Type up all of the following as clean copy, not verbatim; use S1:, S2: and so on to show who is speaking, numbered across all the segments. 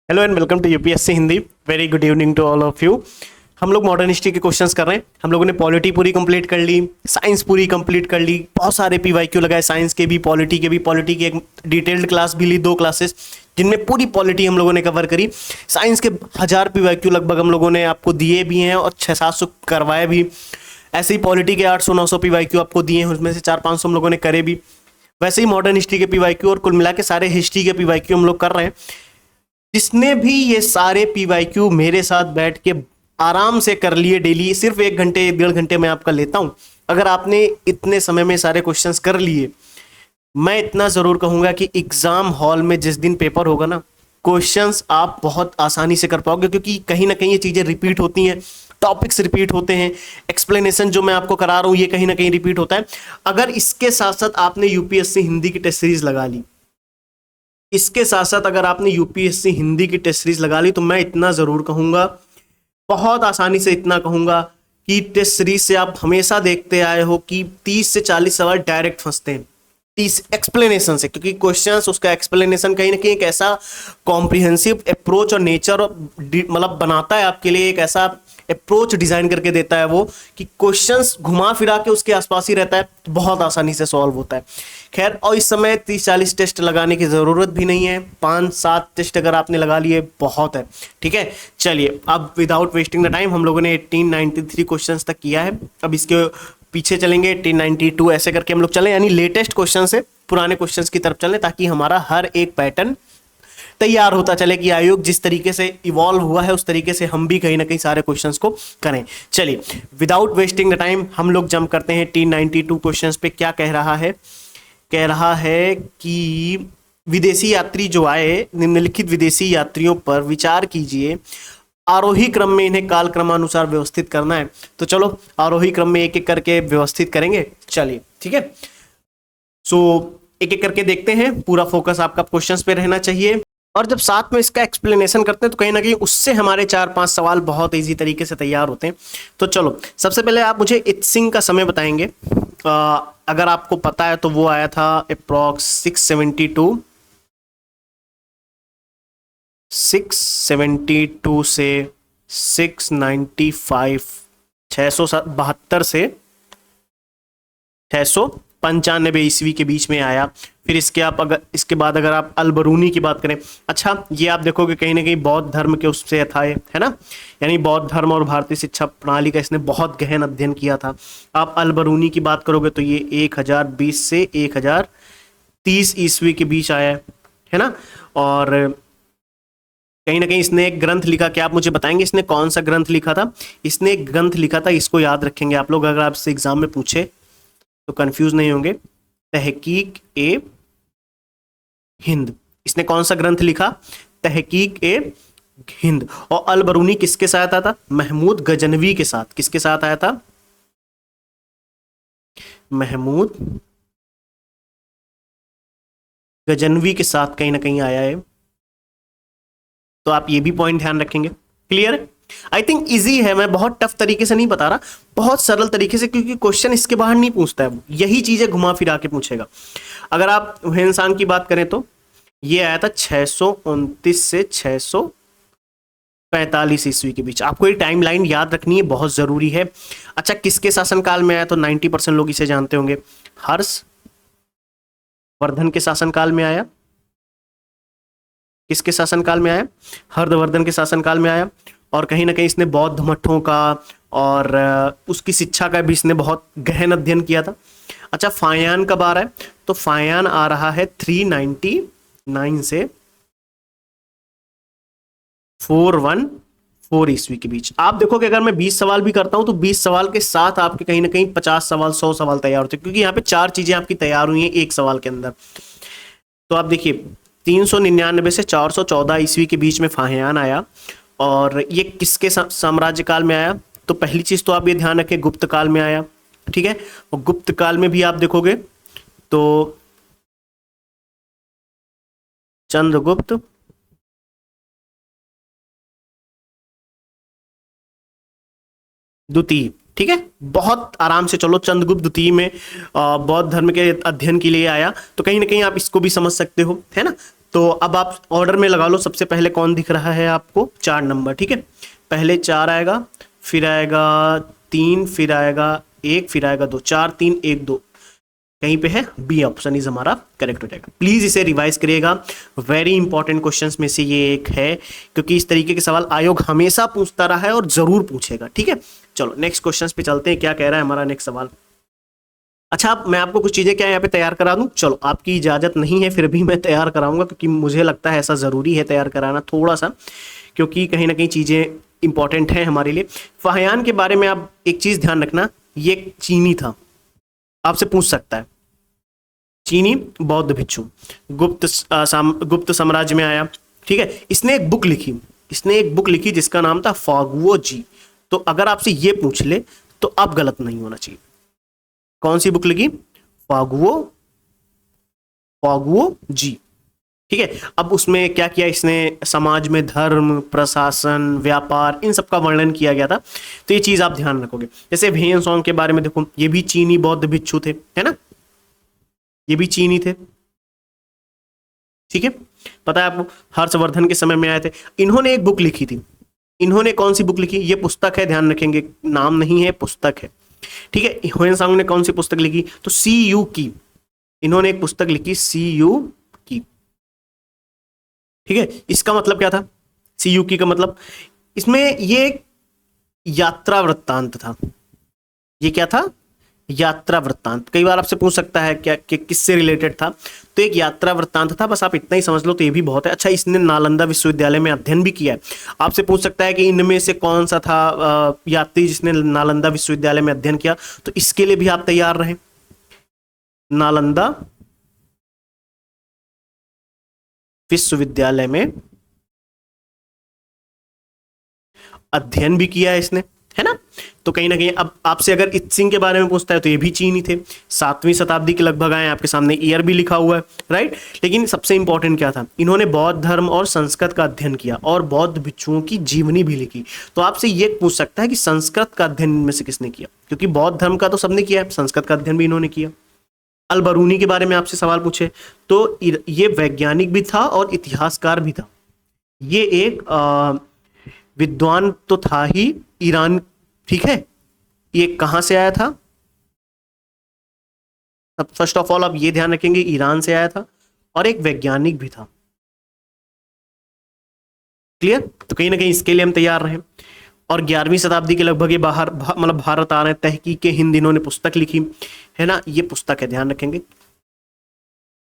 S1: Hello and welcome to UPSC Hindi. Very good evening to all of you. हम लोग modern history के questions कर रहे हैं। हम लोगों ने पॉलिटी पूरी कंप्लीट कर ली, साइंस पूरी कंप्लीट कर ली, बहुत सारे पीवाईक्यू लगाए, साइंस के भी पॉलिटी के भी। पॉलिटी की एक डिटेल्ड क्लास भी ली, 2 क्लासेस जिनमें पूरी पॉलिटी हम लोगों ने कवर करी। साइंस के 1000 पीवाईक्यू लगभग हम लोगों ने आपको दिए भी हैं और 600-700 करवाए भी। ऐसे ही पॉलिटी के 800-900 पीवाईक्यू आपको दिए हैं, उसमें से 400-500 हम लोगों ने करे भी। वैसे ही मॉडर्न हिस्ट्री के पीवाईक्यू और कुल मिला के सारे हिस्ट्री के पीवाईक्यू हम लोग कर रहे हैं। जिसने भी ये सारे पीवाईक्यू मेरे साथ बैठ के आराम से कर लिए डेली, सिर्फ 1 घंटे 1.5 घंटे में आपका लेता हूं। अगर आपने इतने समय में सारे क्वेश्चंस कर लिए, मैं इतना जरूर कहूंगा कि एग्जाम हॉल में जिस दिन पेपर होगा ना, क्वेश्चंस आप बहुत आसानी से कर पाओगे, क्योंकि कहीं ना कहीं ये चीजें रिपीट होती हैं, टॉपिक्स रिपीट होते हैं, एक्सप्लेनेशन जो मैं आपको करा रहा हूं ये कहीं ना कहीं रिपीट होता है। अगर इसके साथ साथ आपने यूपीएससी हिंदी की टेस्ट सीरीज लगा ली, इसके साथ साथ अगर आपने यूपीएससी हिंदी की टेस्ट सीरीज लगा ली, तो मैं इतना जरूर कहूंगा, बहुत आसानी से इतना कहूंगा कि टेस्ट सीरीज से आप हमेशा देखते आए हो कि 30 से 40 सवाल डायरेक्ट फंसते हैं 30 एक्सप्लेनेशन से, क्योंकि क्वेश्चंस उसका एक्सप्लेनेशन कहीं ना कहीं एक ऐसा कॉम्प्रिहेंसिव अप्रोच और नेचर मतलब बनाता है आपके लिए, एक ऐसा अप्रोच डिजाइन करके देता है वो कि क्वेश्चंस घुमा फिरा के उसके आसपास ही रहता है, तो बहुत आसानी से सॉल्व होता है। खैर, और इस समय 30-40 टेस्ट लगाने की जरूरत भी नहीं है, 5-7 टेस्ट अगर आपने लगा लिए बहुत है। ठीक है, चलिए अब विदाउट वेस्टिंग द टाइम हम लोगों ने 1893 क्वेश्चंस तक किया है। अब इसके पीछे चलेंगे 1892, ऐसे करके हम लोग चलें, यानी लेटेस्ट क्वेश्चन से पुराने क्वेश्चंस की तरफ चलें, ताकि हमारा हर एक पैटर्न तैयार होता चले कि आयोग जिस तरीके से इवॉल्व हुआ है उस तरीके से हम भी कहीं ना कहीं सारे क्वेश्चंस को करें। चलिए विदाउट वेस्टिंग द टाइम हम लोग जंप करते हैं 1892 क्वेश्चंस पे। क्या कह रहा है? कह रहा है कि विदेशी यात्री जो आए, निम्नलिखित विदेशी यात्रियों पर विचार कीजिए, आरोही क्रम में इन्हें कालक्रमानुसार व्यवस्थित करना है। तो चलो आरोही क्रम में एक एक करके व्यवस्थित करेंगे। चलिए ठीक है, सो एक एक करके देखते हैं। पूरा फोकस आपका क्वेश्चंस पे रहना चाहिए, और जब साथ में इसका एक्सप्लेनेशन करते हैं तो कहीं ना कहीं उससे हमारे 4-5 सवाल बहुत इजी तरीके से तैयार होते हैं। तो चलो सबसे पहले आप मुझे इत्सिंग का समय बताएंगे। अगर आपको पता है तो वो आया था अप्रॉक्स 672 से 695, 672 से 695 ईस्वी के बीच में आया। फिर इसके बाद अगर आप अलबरूनी की बात करें, अच्छा ये आप देखोगे कहीं ना कहीं बौद्ध धर्म के उससे था, है ना, यानी बौद्ध धर्म और भारतीय शिक्षा प्रणाली का इसने बहुत गहन अध्ययन किया था। आप अलबरूनी की बात करोगे तो ये 1020 से 1030 ईस्वी के बीच आया है ना। और कहीं ना कहीं इसने एक ग्रंथ लिखा। क्या आप मुझे बताएंगे इसने कौन सा ग्रंथ लिखा था? इसने एक ग्रंथ लिखा था, इसको याद रखेंगे आप लोग, अगर आपसे एग्जाम में पूछे तो कंफ्यूज नहीं होंगे। तहकीक ए हिंद, इसने कौन सा ग्रंथ लिखा? तहकीक ए हिंद। और अलबरूनी किसके साथ आया था? महमूद गजनवी के साथ। किसके साथ आया था? महमूद गजनवी के साथ कहीं ना कहीं आया है। तो आप ये भी पॉइंट ध्यान रखेंगे। क्लियर? आई थिंक इजी है, मैं बहुत टफ तरीके से नहीं बता रहा, बहुत सरल तरीके से, क्योंकि क्वेश्चन इसके बाहर नहीं पूछता है, यही चीजें घुमा फिरा के पूछेगा। अगर आप हिंदुस्तान की बात करें तो ये आया था 629 से 645 ईस्वी के बीच। आपको ये टाइम लाइन याद रखनी है, बहुत जरूरी है। अच्छा, किसके शासनकाल में आया? तो 90% लोग इसे जानते होंगे, हर्ष वर्धन के शासनकाल में आया। किसके शासनकाल में आया? हर्षवर्धन के शासनकाल में आया। और कहीं ना कहीं इसने बौद्ध मठों का और उसकी शिक्षा का भी इसने बहुत गहन अध्ययन किया था। अच्छा, फायान कब आ रहा है? तो फायान आ रहा है 399 से 414 ईस्वी के बीच। आप देखोगे अगर मैं 20 सवाल भी करता हूं तो 20 सवाल के साथ आपके कहीं ना कहीं 50 सवाल 100 सवाल तैयार होते हैं, क्योंकि यहाँ पे 4 चीजें आपकी तैयार हुई हैं एक सवाल के अंदर। तो आप देखिए 399 से 414 ईस्वी के बीच में फाहियान आया। और ये किसके साम्राज्य काल में आया? तो पहली चीज तो आप ये ध्यान रखें, गुप्त काल में आया। ठीक है, और गुप्त काल में भी आप देखोगे तो चंद्रगुप्त द्वितीय। ठीक है, बहुत आराम से चलो, चंद्रगुप्त द्वितीय में बौद्ध धर्म के अध्ययन के लिए आया। तो कहीं ना कहीं आप इसको भी समझ सकते हो, है ना। तो अब आप ऑर्डर में लगा लो, सबसे पहले कौन दिख रहा है आपको, 4 नंबर, ठीक है। पहले 4 आएगा, फिर आएगा 3, फिर आएगा 1, फिर आएगा 2, 4 3 1 2, कहीं पे है बी ऑप्शन इज हमारा करेक्ट हो जाएगा। प्लीज इसे रिवाइज करिएगा, वेरी इंपॉर्टेंट क्वेश्चंस में से ये एक है, क्योंकि इस तरीके के सवाल आयोग हमेशा पूछता रहा है और जरूर पूछेगा, ठीक है। चलो नेक्स्ट क्वेश्चंस पे चलते हैं, क्या कह रहा है हमारा नेक्स्ट सवाल। अच्छा, अब मैं आपको कुछ चीजें क्या यहाँ पे तैयार करा दूं, चलो आपकी इजाजत नहीं है फिर भी मैं तैयार कराऊंगा, क्योंकि मुझे लगता है ऐसा जरूरी है तैयार कराना थोड़ा सा, क्योंकि कहीं ना कहीं चीजें इंपॉर्टेंट है हमारे लिए। फाहियान के बारे में आप एक चीज ध्यान रखना, ये चीनी था, आपसे पूछ सकता है। चीनी बौद्ध भिक्षु, गुप्त साम्राज्य में आया, ठीक है। इसने एक बुक लिखी जिसका नाम था फागुओ जी। तो अगर आपसे ये पूछ ले तो अब गलत नहीं होना चाहिए। कौन सी बुक लिखी? फागुओ जी, ठीक है। अब उसमें क्या किया इसने, समाज में धर्म, प्रशासन, व्यापार, इन सब का वर्णन किया गया था। तो ये चीज आप ध्यान रखोगे। जैसे वेन सॉन्ग के बारे में देखो, ये भी चीनी बौद्ध भिक्षु थे, है ना, ये भी चीनी थे, ठीक है। पता है आपको, हर्षवर्धन के समय में आए थे। इन्होंने एक बुक लिखी थी, इन्होंने कौन सी बुक लिखी, ये पुस्तक है, ध्यान रखेंगे, नाम नहीं है, पुस्तक है, ठीक है। ह्वेन सांग ने कौन सी पुस्तक लिखी, तो सी यू की, इन्होंने एक पुस्तक लिखी सी यू की, ठीक है। इसका मतलब क्या था, सी यू की का मतलब, इसमें ये एक यात्रा वृत्तांत था। ये क्या था, यात्रा वृत्तांत। कई बार आपसे पूछ सकता है क्या कि किससे रिलेटेड था, तो एक यात्रा वृत्तांत था, बस आप इतना ही समझ लो तो ये भी बहुत है। अच्छा, इसने नालंदा विश्वविद्यालय में अध्ययन भी किया है। आपसे पूछ सकता है कि इनमें से कौन सा था यात्री जिसने नालंदा विश्वविद्यालय में अध्ययन किया, तो इसके लिए भी आप तैयार रहें। नालंदा विश्वविद्यालय में अध्ययन भी किया है इसने, है ना। तो कहीं ना कहीं अब आपसे अगर इत्सिंग के बारे में पूछता है तो ये भी चीनी थे, 7वीं शताब्दी के लगभग आए, आपके सामने ईयर भी लिखा हुआ है, राइट। लेकिन सबसे इंपॉर्टेंट क्या था, इन्होंने बौद्ध धर्म और संस्कृत का अध्ययन किया और बौद्ध भिक्षुओं की जीवनी भी लिखी। तो आपसे ये पूछ सकता है कि संस्कृत का अध्ययन में से किसने किया, क्योंकि बौद्ध धर्म का तो सबने किया है, संस्कृत का अध्ययन भी इन्होंने किया। अल बरूनी के बारे में आपसे सवाल पूछे तो ये वैज्ञानिक भी था और इतिहासकार भी था। ये एक विद्वान तो था ही, ईरान, ठीक है। ये कहां से आया था, फर्स्ट ऑफ ऑल आप ये ध्यान रखेंगे, ईरान से आया था और एक वैज्ञानिक भी था, क्लियर। तो कहीं ना कहीं इसके लिए हम तैयार रहे। और 11वीं शताब्दी के लगभग ये मतलब भारत आ रहे हैं। तहकीक हिंद इन्होंने पुस्तक लिखी, है ना, ये पुस्तक है, ध्यान रखेंगे।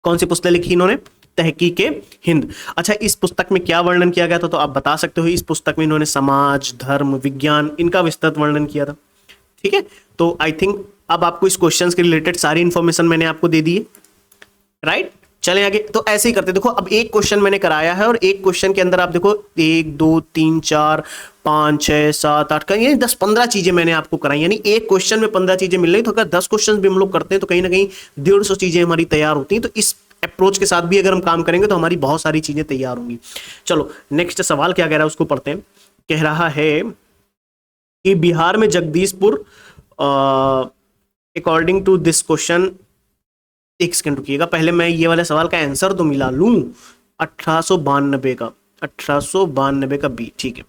S1: कौन सी पुस्तक लिखी इन्होंने, तहकीक हिंद। अच्छा, इस पुस्तक में क्या वर्णन किया गया था, तो आप बता सकते हो, इस पुस्तक में इन्होंने समाज, धर्म, विज्ञान, इनका विस्तृत वर्णन किया था, ठीक है। तो आई थिंक अब आपको इस क्वेश्चन के रिलेटेड सारी इंफॉर्मेशन मैंने आपको दे दी है, राइट। चलें आगे। तो ऐसे ही करते, देखो अब एक क्वेश्चन मैंने कराया है और एक क्वेश्चन के अंदर आप देखो 1 2 3 4 5 6 7 8 यानी 10-15 चीजें मैंने आपको कराई, यानी एक क्वेश्चन में 15 चीजें मिल रही। तो अगर 10 क्वेश्चन भी हम लोग करते हैं तो कहीं ना कहीं 150 चीजें हमारी तैयार होती हैं। तो इस अप्रोच के साथ भी अगर हम काम करेंगे तो हमारी बहुत सारी चीजें तैयार होंगी। चलो नेक्स्ट सवाल क्या कह रहा है उसको पढ़ते हैं। कह रहा है कि बिहार में Jagdishpur, according to this question, एक सेकंड रुकिएगा, पहले मैं ये वाले सवाल का आंसर तो मिला लूं। 1892 का बी, ठीक है।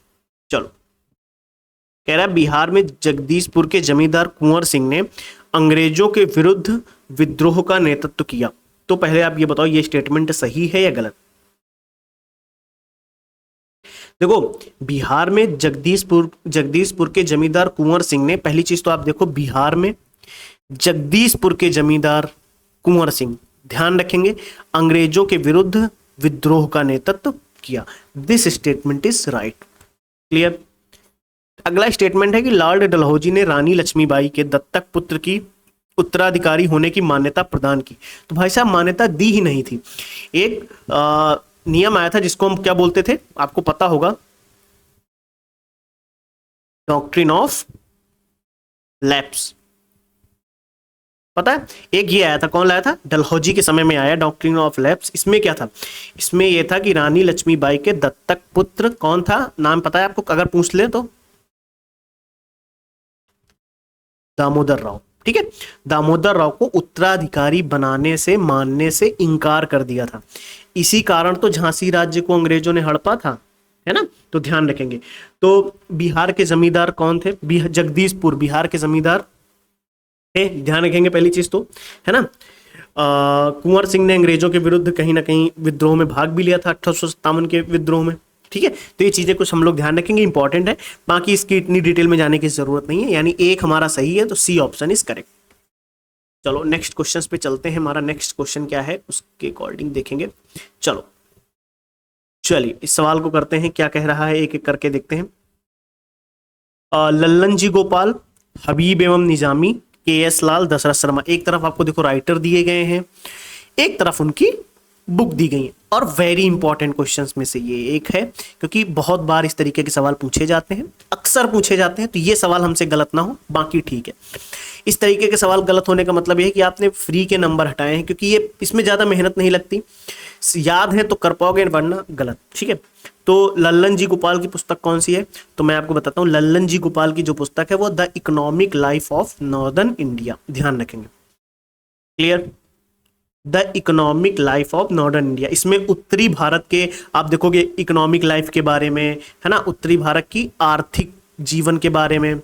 S1: चलो, कह रहा है बिहार में जगदीशपुर के जमींदार कुंवर सिंह ने अंग्रेजों के विरुद्ध विद्रोह का नेतृत्व किया। तो पहले आप ये बताओ, ये स्टेटमेंट सही है या गलत। देखो, बिहार में जगदीशपुर के जमींदार कुंवर सिंह ने, पहली चीज तो आप देखो, बिहार में जगदीशपुर के जमींदार कुंवर सिंह, ध्यान रखेंगे, अंग्रेजों के विरुद्ध विद्रोह का नेतृत्व किया। This statement is right, clear. अगला स्टेटमेंट है कि लॉर्ड डलहौजी ने रानी लक्ष्मीबाई के दत्तक पुत्र की उत्तराधिकारी होने की मान्यता प्रदान की। तो भाई साहब, मान्यता दी ही नहीं थी। एक नियम आया था जिसको हम क्या बोलते थे, आपको पता होगा, डॉक्ट्रिन ऑफ लैप्स, पता है। एक ये आया था, कौन लाया था, डलहौजी के समय में आया डॉक्ट्रिन ऑफ लैप्स। इसमें क्या था, इसमें यह था कि रानी लक्ष्मीबाई के दत्तक पुत्र कौन था, नाम पता है आपको, अगर पूछ ले तो, दामोदर राव, ठीक है। दामोदर राव को उत्तराधिकारी बनाने से, मानने से इनकार कर दिया था। इसी कारण तो झांसी राज्य को अंग्रेजों ने हड़पा था, है ना, तो ध्यान रखेंगे। तो बिहार के जमींदार कौन थे? जगदीशपुर बिहार के जमींदार थे, ध्यान रखेंगे पहली चीज तो, है ना। कुंवर सिंह ने अंग्रेजों के विरुद्ध कहीं ना कहीं विद्रोह में भाग भी लिया था, 1857 के विद्रोह में, ठीक है। तो ये चीजें कुछ हम लोग ध्यान रखेंगे, इंपॉर्टेंट है, बाकी इसकी इतनी डिटेल में जाने की जरूरत नहीं है। यानी एक हमारा सही है, तो सी ऑप्शन इज करेक्ट। चलो नेक्स्ट क्वेश्चन पे चलते हैं। हमारा नेक्स्ट क्वेश्चन क्या है उसके अकॉर्डिंग देखेंगे। चलो चलिए इस सवाल को करते हैं, क्या कह रहा है एक एक करके देखते हैं। लल्लन जी गोपाल, हबीब एवं निजामी, के.एस. लाल, दशरथ शर्मा। एक तरफ आपको देखो राइटर दिए गए हैं, एक तरफ उनकी बुक दी गई है, और वेरी इंपॉर्टेंट क्वेश्चंस में से ये एक है, क्योंकि बहुत बार इस तरीके के सवाल पूछे जाते हैं, अक्सर पूछे जाते हैं, तो ये सवाल हमसे गलत ना हो, बाकी ठीक है। इस तरीके के सवाल गलत होने का मतलब ये है कि आपने फ्री के नंबर हटाए हैं, क्योंकि ये इसमें ज्यादा मेहनत नहीं लगती, याद है तो कर पाओगे, वरना गलत, ठीक है। तो लल्लन जी गोपाल की पुस्तक कौन सी है? तो मैं आपको बताता हूँ, लल्लन जी गोपाल की जो पुस्तक है वो the economic life of northern India, ध्यान रखेंगे, clear. The economic life of northern India, इसमें उत्तरी भारत के आप देखोगे इकोनॉमिक लाइफ के बारे में, है ना, उत्तरी भारत की आर्थिक जीवन के बारे में,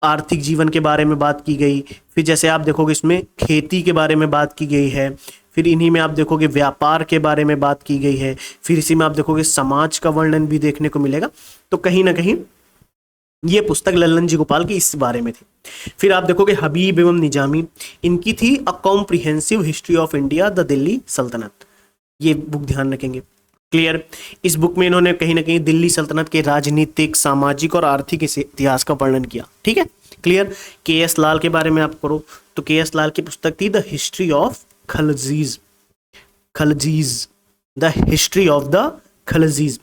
S1: आर्थिक जीवन के बारे में बात की गई। फिर जैसे आप देखोगे इसमें खेती के बारे में बात की गई है, फिर इन्हीं में आप देखोगे व्यापार के बारे में बात की गई है, फिर इसी में आप देखोगे समाज का वर्णन भी देखने को मिलेगा। तो कहीं ना कहीं ये पुस्तक लल्लन जी गोपाल की इस बारे में थी। फिर आप देखोगे हबीब एवं निजामी, इनकी थी a comprehensive history of India the Delhi सल्तनत, ये बुक ध्यान रखेंगे, क्लियर। इस बुक में इन्होंने कहीं ना कहीं दिल्ली सल्तनत के राजनीतिक, सामाजिक और आर्थिक इतिहास का वर्णन किया, ठीक है, क्लियर। के.एस. लाल के बारे में आप करो तो के.एस. लाल की पुस्तक थी the history of Khaljis, Khaljis, the history of the Khaljis.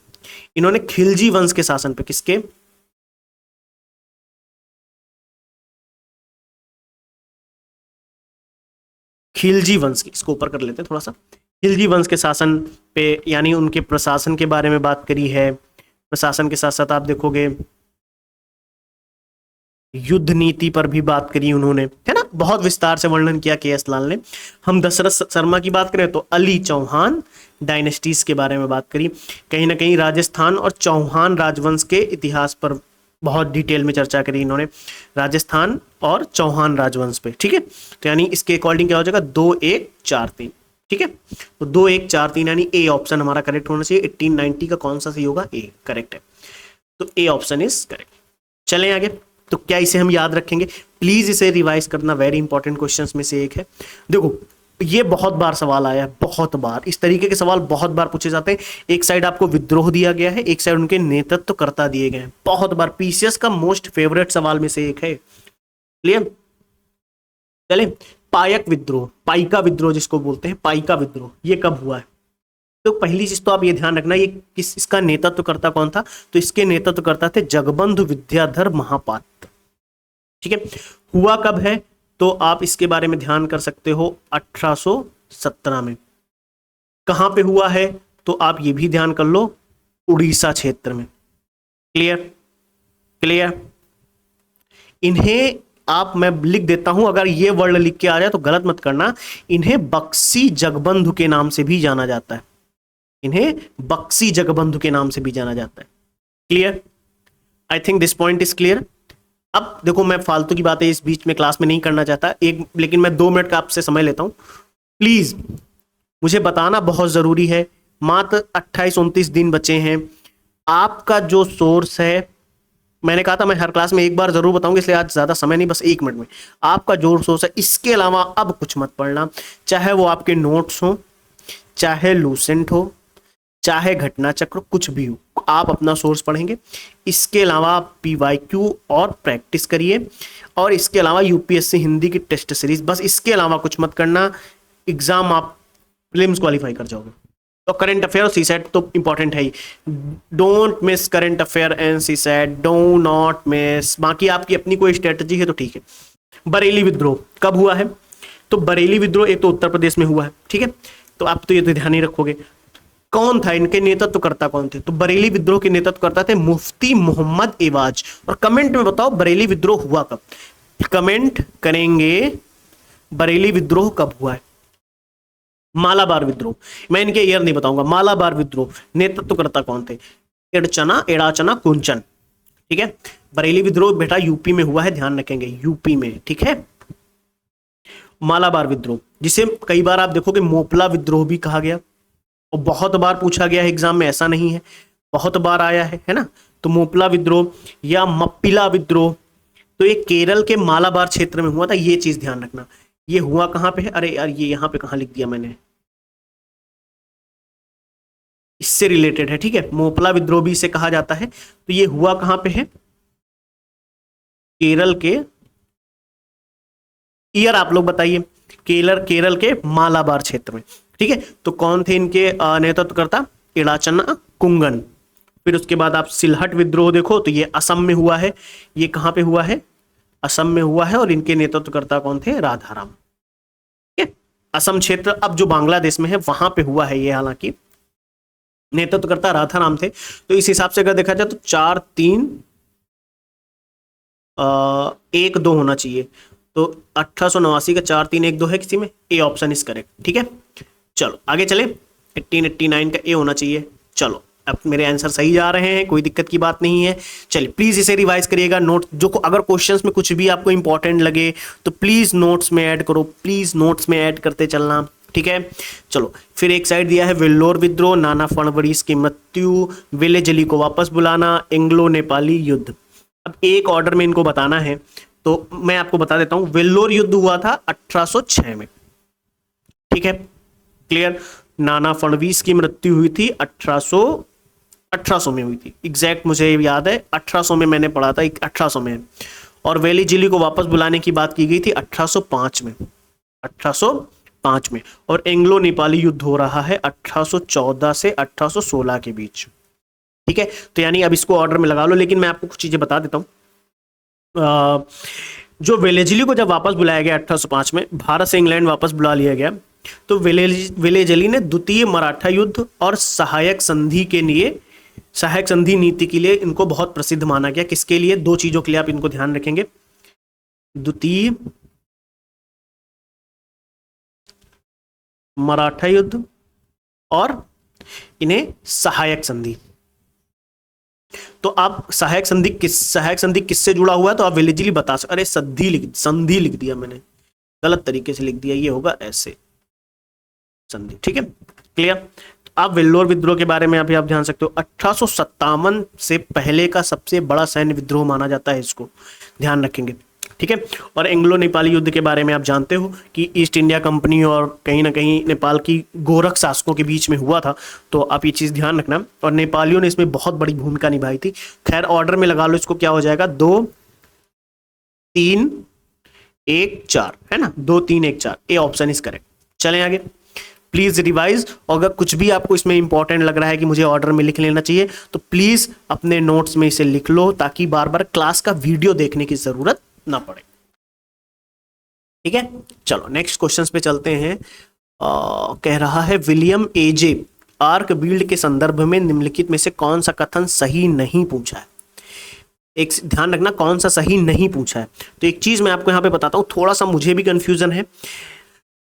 S1: इन्होंने खिलजी वंश के शासन पे, किसके? खिलजी वंश की, इसको ऊपर कर लेते हैं थोड़ा सा, खिलजी वंश के शासन पे, यानी उनके प्रशासन के बारे में बात करी है। प्रशासन के साथ साथ आप देखोगे युद्ध नीति पर भी बात करी उन्होंने, है ना, बहुत विस्तार से वर्णन किया के.एस. लाल ने। हम दशरथ शर्मा की बात करें तो अली चौहान डायनेस्टीज के बारे में बात करी, कहीं ना कहीं राजस्थान और चौहान राजवंश के इतिहास पर बहुत डिटेल में चर्चा करी इन्होंने, राजस्थान और चौहान राजवंश पे, ठीक है। तो यानी इसके अकॉर्डिंग क्या हो जाएगा, 2 1 4 3, ठीक है। तो 2 1 4 3 यानी ए ऑप्शन हमारा करेक्ट होना चाहिए। 1890 का कौन सा सही होगा? ए, करेक्ट है, तो ए ऑप्शन इज करेक्ट। चलें आगे। तो क्या इसे हम याद रखेंगे? प्लीज इसे रिवाइज करना, वेरी इंपॉर्टेंट क्वेश्चंस में से एक है। देखो ये बहुत बार सवाल आया है, बहुत बार इस तरीके के सवाल बहुत बार पूछे जाते हैं। एक साइड आपको विद्रोह दिया गया है, एक साइड उनके नेतृत्वकर्ता दिए गए हैं, बहुत बार। पीसीएस का मोस्ट फेवरेट सवाल में से एक है, क्लियर। चले, पायक विद्रोह, पाइका विद्रोह जिसको बोलते हैं, पाइका विद्रोह, ये कब हुआ है? तो पहली चीज तो आप ये ध्यान रखना, ये इसका नेतृत्वकर्ता कौन था? तो इसके नेतृत्वकर्ता थे जगबंधु विद्याधर महापात्र, ठीक है। हुआ कब है? तो आप इसके बारे में ध्यान कर सकते हो 1817 में। कहां पे हुआ है? तो आप ये भी ध्यान कर लो, उड़ीसा क्षेत्र में, क्लियर, क्लियर। इन्हें आप, मैं लिख देता हूं, अगर ये वर्ड लिख के आ जाए तो गलत मत करना, इन्हें बक्सी जगबंधु के नाम से भी जाना जाता है, इन्हें बक्सी जगबंधु के नाम से भी जाना जाता है, clear. I think this point is clear. अब देखो मैं फालतू की बातें इस बीच में क्लास में नहीं करना चाहता, लेकिन मैं 2 मिनट का आपसे समय लेता हूं, प्लीज मुझे बताना बहुत जरूरी है। मात्र 28-29 दिन बचे हैं। आपका जो सोर्स है, मैंने कहा था मैं हर क्लास में एक बार जरूर बताऊंगा, इसलिए आज ज्यादा समय नहीं, बस 1 मिनट में। आपका जो सोर्स है, इसके अलावा अब कुछ मत पढ़ना, चाहे वो आपके नोट्स हो, चाहे लूसेंट हो, चाहे घटना चक्र, कुछ भी हो, आप अपना सोर्स पढ़ेंगे। इसके अलावा आप पीवाईक्यू और प्रैक्टिस करिए, और इसके अलावा यूपीएससी हिंदी की टेस्ट सीरीज, बस इसके अलावा कुछ मत करना। एग्जाम आप प्रीलिम्स क्वालिफाई कर जाओगे। तो करंट अफेयर और सीसैट तो इंपॉर्टेंट है ही, don't miss current affair and CSAT, do not miss. बाकी आपकी अपनी कोई स्ट्रेटजी है तो ठीक है। बरेली विद्रोह कब हुआ है? तो बरेली विद्रोह एक तो उत्तर प्रदेश में हुआ है, ठीक है, तो आप तो ये तो ध्यान ही रखोगे। कौन था इनके नेतृत्वकर्ता, कौन थे? तो बरेली विद्रोह के नेतृत्वकर्ता थे मुफ्ती मोहम्मद एवाज। और कमेंट में बताओ बरेली विद्रोह हुआ कब, कमेंट करेंगे बरेली विद्रोह कब हुआ है। मालाबार विद्रोह, मैं इनके ईयर नहीं बताऊंगा। मालाबार विद्रोह नेतृत्वकर्ता कौन थे? एड़ाचना कुंचन। ठीक है। बरेली विद्रोह बेटा यूपी में हुआ है, ध्यान रखेंगे, यूपी में। ठीक है। मालाबार विद्रोह, जिसे कई बार आप देखोगे मोपला विद्रोह भी कहा गया, और बहुत बार पूछा गया है एग्जाम में, ऐसा नहीं है, बहुत बार आया है ना। तो मोपला विद्रोह या मप्पिला विद्रोह, तो ये केरल के मालाबार क्षेत्र में हुआ था, ये चीज ध्यान रखना। ये हुआ कहां पे है? अरे यार ये यहां पे कहां लिख दिया मैंने, इससे रिलेटेड है। ठीक है, मोपला विद्रोह भी इसे कहा जाता है। तो ये हुआ कहां पे है? केरल के, ईयर आप लोग बताइए। केरल के मालाबार क्षेत्र में। ठीक है। तो कौन थे इनके नेतृत्वकर्ता? एड़ाचना कुंगन। फिर उसके बाद आप सिलहट विद्रोह देखो, तो ये असम में हुआ है। ये कहां पे हुआ है? असम में हुआ है, और इनके नेतृत्वकर्ता कौन थे? राधाराम। ठीक है। असम क्षेत्र अब जो बांग्लादेश में है वहां पे हुआ है ये, हालांकि नेतृत्वकर्ता राधाराम थे। तो इस हिसाब से अगर देखा जाए तो 4 3 1 2 होना चाहिए। तो 1889 का 4 3 1 2 है किसी में, ए ऑप्शन इज करेक्ट। ठीक है। चलो आगे चले, 1889 का ए होना चाहिए। चलो अब मेरे आंसर सही जा रहे हैं, कोई दिक्कत की बात नहीं है। चलिए प्लीज इसे रिवाइज करिएगा। नोट जो अगर क्वेश्चंस में कुछ भी आपको इंपॉर्टेंट लगे तो प्लीज नोट्स में ऐड करो, प्लीज नोट्स में ऐड करते चलना। ठीक है। चलो फिर एक साइड दिया है वेल्लोर विद्रोह, नाना फडणवीस की मृत्यु, विलेज अली को वापस बुलाना, एंग्लो नेपाली युद्ध। अब एक ऑर्डर में इनको बताना है, तो मैं आपको बता देता हूं। वेल्लोर युद्ध हुआ था 1806 में। ठीक है, क्लियर। नाना फडणवीस की मृत्यु हुई थी 1800 में हुई थी, एग्जैक्ट मुझे याद है, 1800 में मैंने पढ़ा था, 1800 में। और वेली जिली को वापस बुलाने की बात की गई थी 1805 में, 1805 में। और एंग्लो नेपाली युद्ध हो रहा है 1814 से 1816 के बीच। ठीक है। तो यानी अब इसको ऑर्डर में लगा लो, लेकिन मैं आपको कुछ चीजें बता देता हूं। जो वेलेजली को जब वापस बुलाया गया 1805 में, भारत से इंग्लैंड वापस बुला लिया गया, तो वेलेजली ने द्वितीय मराठा युद्ध और सहायक संधि नीति के लिए इनको बहुत प्रसिद्ध माना गया। किसके लिए? 2 चीजों के लिए आप इनको ध्यान रखेंगे, द्वितीय मराठा युद्ध और इन्हें सहायक संधि। तो आप सहायक संधि किससे जुड़ा हुआ है? तो आप वेलेजली बता सकते। अरे संधि लिख दिया मैंने, गलत तरीके से लिख दिया, ये होगा ऐसे, संधि। ठीक है, क्लियर। तो आप वेल्लोर विद्रोह के बारे में अभी आप ध्यान सकते हो, 1857 से पहले का सबसे बड़ा सैन्य विद्रोह माना जाता है, इसको ध्यान रखेंगे। ठीक है। और एंग्लो नेपाली युद्ध के बारे में आप जानते हो कि ईस्ट इंडिया कंपनी और कहीं ना कहीं नेपाल की गोरख शासकों के बीच में हुआ था, तो आप ये चीज ध्यान रखना। और नेपालियों ने इसमें बहुत बड़ी भूमिका निभाई थी। खैर ऑर्डर में लगा लो इसको, क्या हो जाएगा? 2 3 1 4, है ना, 2 3 1 4, ए ऑप्शन इज करेक्ट। चलें आगे, प्लीज रिवाइज। और अगर कुछ भी आपको इसमें इंपॉर्टेंट लग रहा है कि मुझे ऑर्डर में लिख लेना चाहिए, तो प्लीज अपने नोट्स में इसे लिख लो, ताकि बार बार क्लास का वीडियो देखने की जरूरत ना पड़े। ठीक है। चलो नेक्स्ट क्वेश्चंस पे चलते हैं। कह रहा है विलियम एजे आर्क बिल्ड के संदर्भ में निम्नलिखित में से कौन सा कथन सही नहीं पूछा है? एक ध्यान रखना, कौन सा सही नहीं पूछा है। तो एक चीज मैं आपको यहां पे बताता हूं, थोड़ा सा मुझे भी कंफ्यूजन है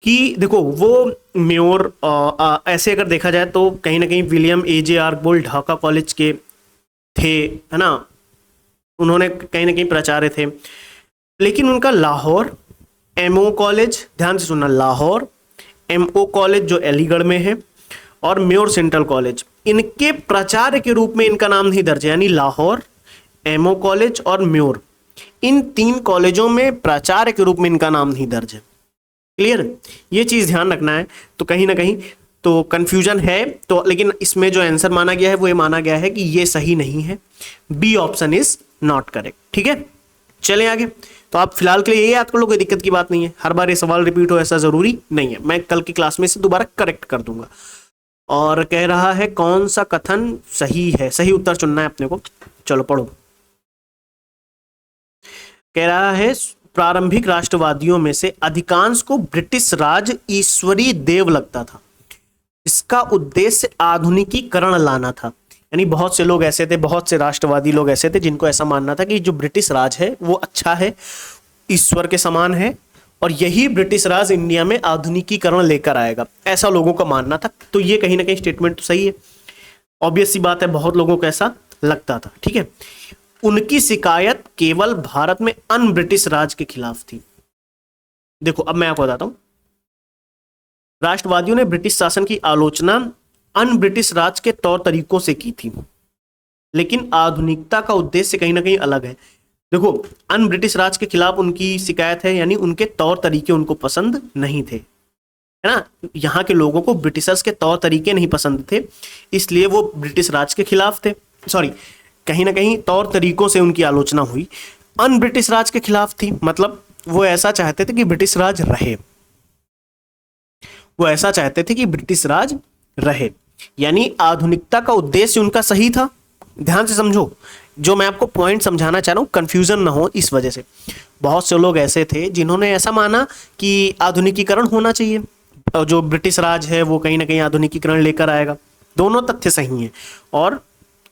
S1: कि देखो वो म्योर ऐसे अगर देखा जाए तो कहीं ना कहीं विलियम एजे आर्कबोल्ड ढाका कॉलेज के थे, है ना, उन्होंने कहीं ना कहीं प्राचार्य थे। लेकिन उनका लाहौर एमओ कॉलेज, ध्यान से सुनना, लाहौर एमओ कॉलेज जो अलीगढ़ में है, और म्योर सेंट्रल कॉलेज, इनके प्राचार्य के रूप में इनका नाम नहीं दर्ज है। यानी लाहौर एमओ कॉलेज और म्योर, इन 3 कॉलेजों में प्राचार्य के रूप में इनका नाम नहीं दर्ज है। क्लियर, ये चीज ध्यान रखना है। तो कहीं ना कहीं तो कंफ्यूजन है, तो लेकिन इसमें जो आंसर माना गया है वो ये माना गया है कि ये सही नहीं है, B option is not correct. ठीक है, चलें आगे। तो आप फिलहाल के लिए ये याद कर लो, कोई दिक्कत की बात नहीं है। हर बार ये सवाल रिपीट हो ऐसा जरूरी नहीं है, मैं कल की क्लास में से दोबारा करेक्ट कर दूंगा। और कह रहा है कौन सा कथन सही है, सही उत्तर चुनना है अपने को। चलो पढ़ो। कह रहा है प्रारंभिक राष्ट्रवादियों में से अधिकांश को ब्रिटिश राज ईश्वरीय देव लगता था, इसका उद्देश्य आधुनिकीकरण लाना था। यानी बहुत से लोग ऐसे थे, बहुत से राष्ट्रवादी लोग ऐसे थे जिनको ऐसा मानना था कि जो ब्रिटिश राज है वो अच्छा है, ईश्वर के समान है, और यही ब्रिटिश राज इंडिया में आधुनिकीकरण लेकर आएगा, ऐसा लोगों का मानना था। तो ये कहीं ना कहीं स्टेटमेंट तो सही है, ऑब्वियस सी बात है, बहुत लोगों को ऐसा लगता था। ठीक है, उनकी शिकायत केवल भारत में अन ब्रिटिश राज के खिलाफ थी। देखो अब मैं आपको बताता हूं, राष्ट्रवादियों ने ब्रिटिश शासन की आलोचना अन ब्रिटिश राज के तौर तरीकों से की थी, लेकिन आधुनिकता का उद्देश्य कहीं ना कहीं अलग है। देखो, अन ब्रिटिश राज के खिलाफ उनकी शिकायत है, यानी उनके तौर तरीके उनको पसंद नहीं थे, है ना। यहाँ के लोगों को ब्रिटिशर्स के तौर तरीके नहीं पसंद थे, इसलिए वो ब्रिटिश राज के खिलाफ थे। सॉरी, कहीं ना कहीं तौर तरीकों से उनकी आलोचना हुई, अन ब्रिटिश राज के खिलाफ थी, मतलब वो ऐसा चाहते थे कि ब्रिटिश राज रहे, वो ऐसा चाहते थे कि ब्रिटिश राज रहे, यानी आधुनिकता का उद्देश्य उनका सही था। ध्यान से समझो, जो मैं आपको पॉइंट समझाना चाह रहा हूं, कंफ्यूजन ना हो इस वजह से। बहुत से लोग ऐसे थे जिन्होंने ऐसा माना कि आधुनिकीकरण होना चाहिए, और जो ब्रिटिश राज है वो कहीं ना कहीं आधुनिकीकरण लेकर आएगा। दोनों तथ्य सही हैं, और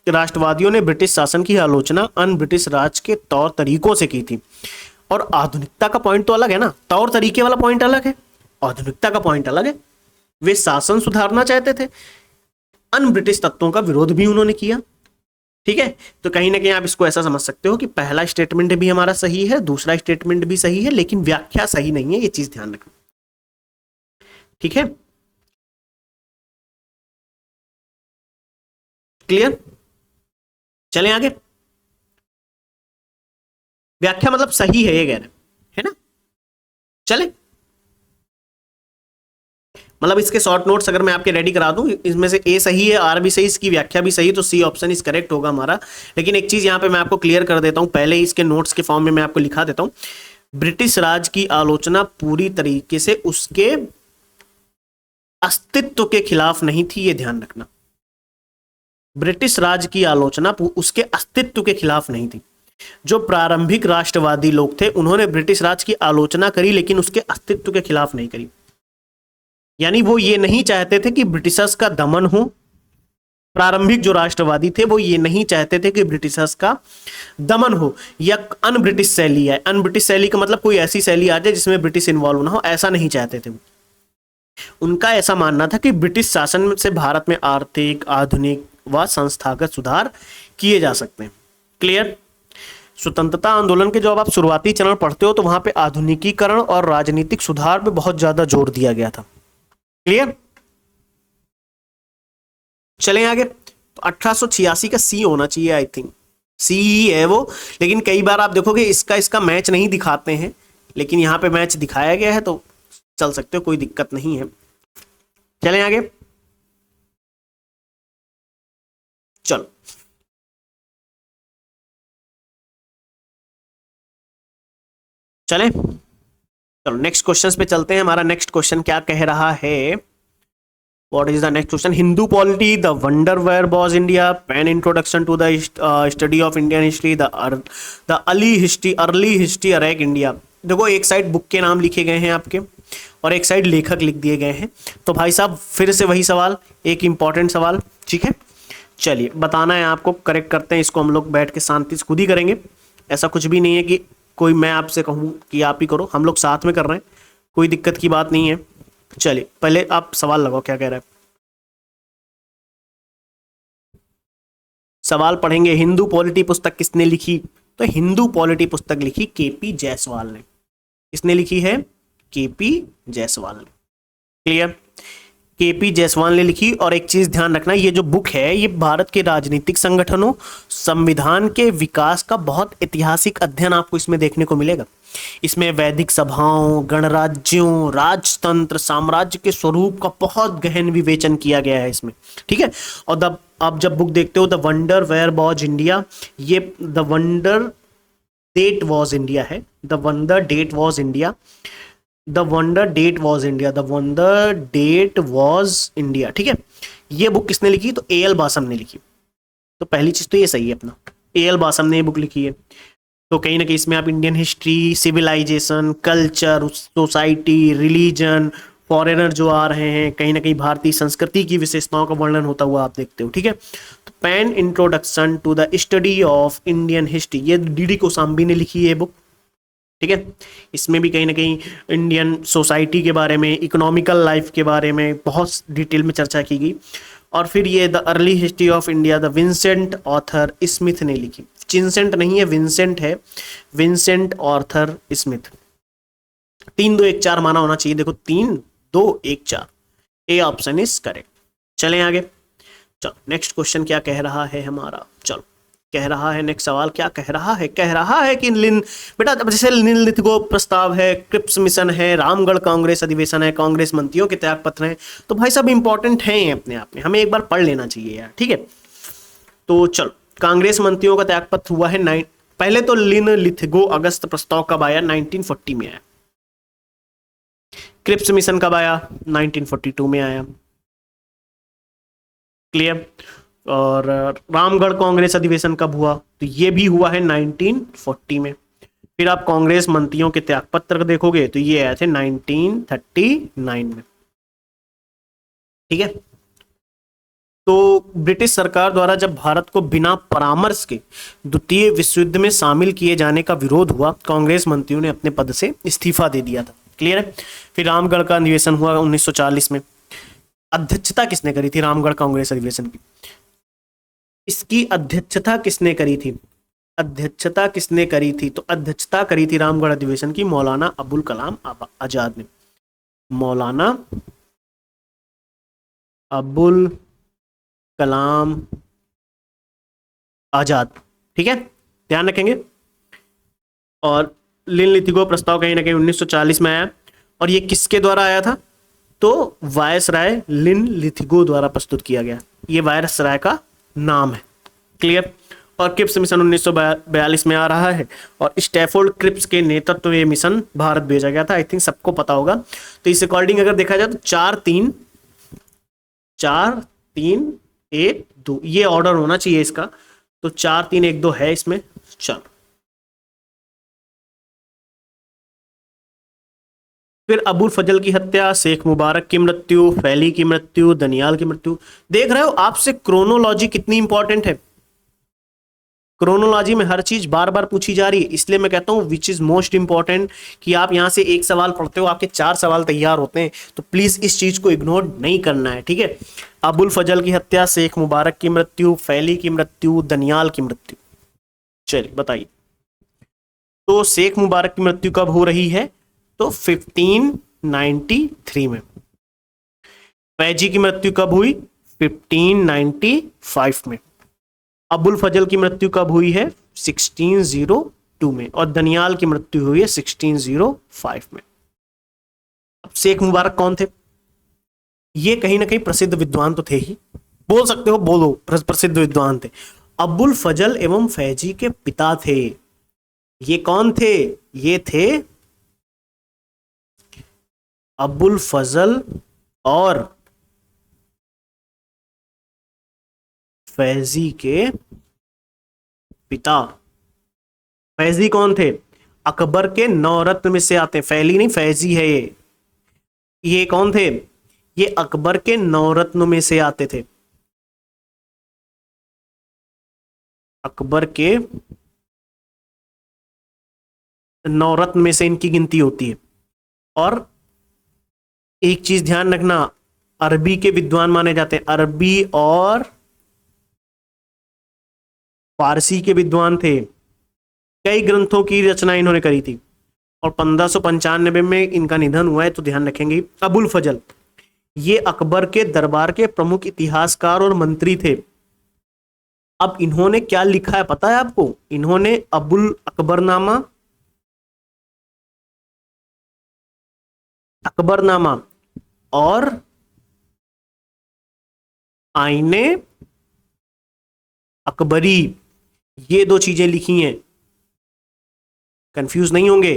S1: राष्ट्रवादियों ने ब्रिटिश शासन की आलोचना अन ब्रिटिश राज के तौर तरीकों से की थी। और आधुनिकता का पॉइंट तो अलग है ना, तौर तरीके वाला पॉइंट अलग है, आधुनिकता का पॉइंट अलग है। वे शासन सुधारना चाहते थे, अन ब्रिटिश तत्वों का विरोध भी उन्होंने किया। ठीक है, तो कहीं ना कहीं आप इसको ऐसा समझ सकते हो कि पहला स्टेटमेंट भी हमारा सही है, दूसरा स्टेटमेंट भी सही है, लेकिन व्याख्या सही नहीं है, ये चीज ध्यान रखना। ठीक है, क्लियर। चलें आगे। व्याख्या मतलब सही है ये कह रहे है ना। चले, मतलब इसके शॉर्ट नोट्स अगर मैं आपके रेडी करा दूं, इसमें से ए सही है, आर भी सही, इसकी व्याख्या भी सही, तो सी ऑप्शन इस करेक्ट होगा हमारा। लेकिन एक चीज यहां पे मैं आपको क्लियर कर देता हूं, पहले ही इसके नोट्स के फॉर्म में मैं आपको लिखा देता हूं। ब्रिटिश राज की आलोचना पूरी तरीके से उसके अस्तित्व के खिलाफ नहीं थी, ये ध्यान रखना। ब्रिटिश राज की आलोचना उसके अस्तित्व के खिलाफ नहीं थी। जो प्रारंभिक राष्ट्रवादी लोग थे उन्होंने ब्रिटिश राज की आलोचना करी, लेकिन उसके अस्तित्व के खिलाफ नहीं करी। यानी वो ये नहीं चाहते थे कि ब्रिटिशर्स का दमन हो। प्रारंभिक जो राष्ट्रवादी थे वो ये नहीं चाहते थे कि ब्रिटिशर्स का दमन हो या अन ब्रिटिश शैली आए। अन ब्रिटिश शैली का मतलब कोई ऐसी शैली आ जाए जिसमें ब्रिटिश इन्वॉल्व ना हो, ऐसा नहीं चाहते थे वो। उनका ऐसा मानना था कि ब्रिटिश शासन से भारत में आर्थिक, आधुनिक व संस्थागत सुधार किए जा सकते हैं। क्लियर। स्वतंत्रता आंदोलन के जब आप शुरुआती चरण पढ़ते हो तो वहां पे आधुनिकीकरण और राजनीतिक सुधार पे बहुत ज्यादा जोर दिया गया था। क्लियर। चलें आगे। तो 1886 का सी होना चाहिए, आई थिंक सी ही है वो, लेकिन कई बार आप देखोगे इसका मैच नहीं दिखाते हैं, लेकिन यहां पे मैच दिखाया गया है तो चल सकते हो, कोई दिक्कत नहीं है। चलें आगे। चलो चलें, चलो नेक्स्ट क्वेश्चन पे चलते हैं। हमारा नेक्स्ट क्वेश्चन क्या कह रहा है? What is the next question? Hindu polity, the wonder where was India, an introduction to the study of Indian history, the early history अरैक इंडिया। देखो एक साइड बुक के नाम लिखे गए हैं आपके और एक साइड लेखक लिख दिए गए हैं। तो भाई साहब फिर से वही सवाल, एक इंपॉर्टेंट सवाल, ठीक है। चलिए बताना है आपको, करेक्ट करते हैं इसको, हम लोग बैठ के शांति से खुद ही करेंगे। ऐसा कुछ भी नहीं है कि कोई मैं आपसे कहूँ कि आप ही करो, हम लोग साथ में कर रहे हैं, कोई दिक्कत की बात नहीं है। चलिए पहले आप सवाल लगाओ, क्या कह रहा है। सवाल पढ़ेंगे। हिंदू पॉलिटी पुस्तक किसने लिखी? तो हिंदू पॉलिटी पुस्तक लिखी केपी जायसवाल ने। किसने लिखी है? केपी जायसवाल ने। क्लियर। केपी जायसवाल ने लिखी। और एक चीज ध्यान रखना, ये जो बुक है ये भारत के राजनीतिक संगठनों, संविधान के विकास का बहुत ऐतिहासिक अध्ययन आपको इसमें देखने को मिलेगा। इसमें वैदिक सभाओं, गणराज्यों, राजतंत्र, साम्राज्य के स्वरूप का बहुत गहन विवेचन किया गया है इसमें, ठीक है। और आप जब बुक देखते हो the wonder where was India, ये the wonder that was India है, the wonder that was India, the wonder that was India, the wonder that was India, ठीक है। ये बुक किसने लिखी? तो ए एल बासम ने लिखी। तो पहली चीज तो ये सही है अपना, ए एल बासम ने ये बुक लिखी है। तो कहीं ना कहीं इसमें आप Indian history, civilisation, culture, society, religion, foreigner जो आ रहे हैं, कहीं ना कहीं भारतीय संस्कृति की विशेषताओं का वर्णन होता हुआ आप देखते हो, ठीक है। तो पैन introduction to the study of Indian history, ये डी डी कोसाम्बी ने लिखी है बुक, ठीक है। इसमें भी कहीं ना कहीं इंडियन सोसाइटी के बारे में, इकोनॉमिकल लाइफ के बारे में बहुत डिटेल में चर्चा की गई। और फिर ये the early history of India the Vincent Arthur Smith ने लिखी। चिंसेंट नहीं है, विंसेंट है, विंसेंट ऑर्थर स्मिथ। 3 2 1 4 माना होना चाहिए, देखो 3 2 1 4, ए ऑप्शन इज करेक्ट। चलें आगे। चलो नेक्स्ट क्वेश्चन क्या कह रहा है हमारा, चलो कह रहा है नेक्स्ट सवाल क्या कह रहा है, कह रहा है कि बेटा जैसे लिनलिथगो प्रस्ताव है, क्रिप्स मिशन है, रामगढ़ कांग्रेस अधिवेशन है, कांग्रेस मंत्रियों के त्याग पत्र हैं, तो भाई सब इंपॉर्टेंट हैं अपने आप में, हमें एक बार पढ़ लेना चाहिए यार, ठीक है। तो चलो कांग्रेस मंत्रियों का त्याग पत्र हुआ है पहले तो लिनलिथगो अगस्त प्रस्ताव कब आया, 1940 में आया। क्रिप्स मिशन कब आया, 1942 में आया, क्लियर। और रामगढ़ कांग्रेस अधिवेशन कब हुआ, तो ये भी हुआ है 1940 में। फिर आप कांग्रेस मंत्रियों के त्यागपत्र देखोगे तो ये आए थे 1939 में, ठीक है। तो ब्रिटिश सरकार द्वारा जब भारत को बिना परामर्श के द्वितीय विश्व युद्ध में शामिल किए जाने का विरोध हुआ, कांग्रेस मंत्रियों ने अपने पद से इस्तीफा दे दिया था, क्लियर है। फिर रामगढ़ का अधिवेशन हुआ 1940 में। अध्यक्षता किसने करी थी रामगढ़ कांग्रेस अधिवेशन की, इसकी अध्यक्षता किसने करी थी, अध्यक्षता किसने करी थी, तो अध्यक्षता करी थी रामगढ़ अधिवेशन की मौलाना अबुल कलाम आजाद ने, मौलाना अबुल कलाम आजाद, ठीक है, ध्यान रखेंगे। और लिनलिथगो प्रस्ताव कहीं ना कहीं 1940 में आया, और ये किसके द्वारा आया था, तो वायसराय लिनलिथगो द्वारा प्रस्तुत किया गया, ये वायसराय का नाम है, क्लियर। और क्रिप्स मिशन 1942 में आ रहा है, और स्टैफोर्ड क्रिप्स के नेतृत्व में मिशन भारत भेजा गया था, आई थिंक सबको पता होगा। तो इस अकॉर्डिंग अगर देखा जाए तो 4-3-1-2 ये ऑर्डर होना चाहिए इसका, तो 4-3-1-2 है इसमें। चलो फिर अबुल फजल की हत्या, शेख मुबारक की मृत्यु, फैली की मृत्यु, दनियाल की मृत्यु। देख रहे हो आपसे क्रोनोलॉजी कितनी इंपॉर्टेंट है, क्रोनोलॉजी में हर चीज बार बार पूछी जा रही है, इसलिए मैं कहता हूं विच इज मोस्ट इंपॉर्टेंट कि आप यहां से एक सवाल पढ़ते हो आपके 4 सवाल तैयार होते हैं, तो प्लीज इस चीज को इग्नोर नहीं करना है, ठीक है। अबुल फजल की हत्या, शेख मुबारक की मृत्यु, फैली की मृत्यु, दनियाल की मृत्यु। चलिए बताइए, तो शेख मुबारक की मृत्यु कब हो रही है, तो 1593 में। फैजी की मृत्यु कब हुई, 1595 में। अबुल फजल की मृत्यु कब हुई है, 1602 में। और दनियाल की मृत्यु हुई है 1605 में। अब शेख मुबारक कौन थे, ये कहीं ना कहीं प्रसिद्ध विद्वान तो थे ही, बोल सकते हो, बोलो प्रसिद्ध विद्वान थे। अबुल फजल एवं फैजी के पिता थे, ये कौन थे, ये थे अबुल फजल और फैजी के पिता। फैजी कौन थे, अकबर के 9 रत्न में से आते हैं, फैली नहीं फैजी है ये कौन थे, ये अकबर के 9 रत्नों में से आते थे, अकबर के 9 रत्न में से इनकी गिनती होती है। और एक चीज ध्यान रखना, अरबी के विद्वान माने जाते हैं, अरबी और फारसी के विद्वान थे, कई ग्रंथों की रचना इन्होंने करी थी, और 1595 में इनका निधन हुआ है, तो ध्यान रखेंगे। अबुल फजल ये अकबर के दरबार के प्रमुख इतिहासकार और मंत्री थे। अब इन्होंने क्या लिखा है पता है आपको, इन्होंने अकबरनामा और आईने अकबरी, ये 2 चीजें लिखी हैं, कंफ्यूज नहीं होंगे,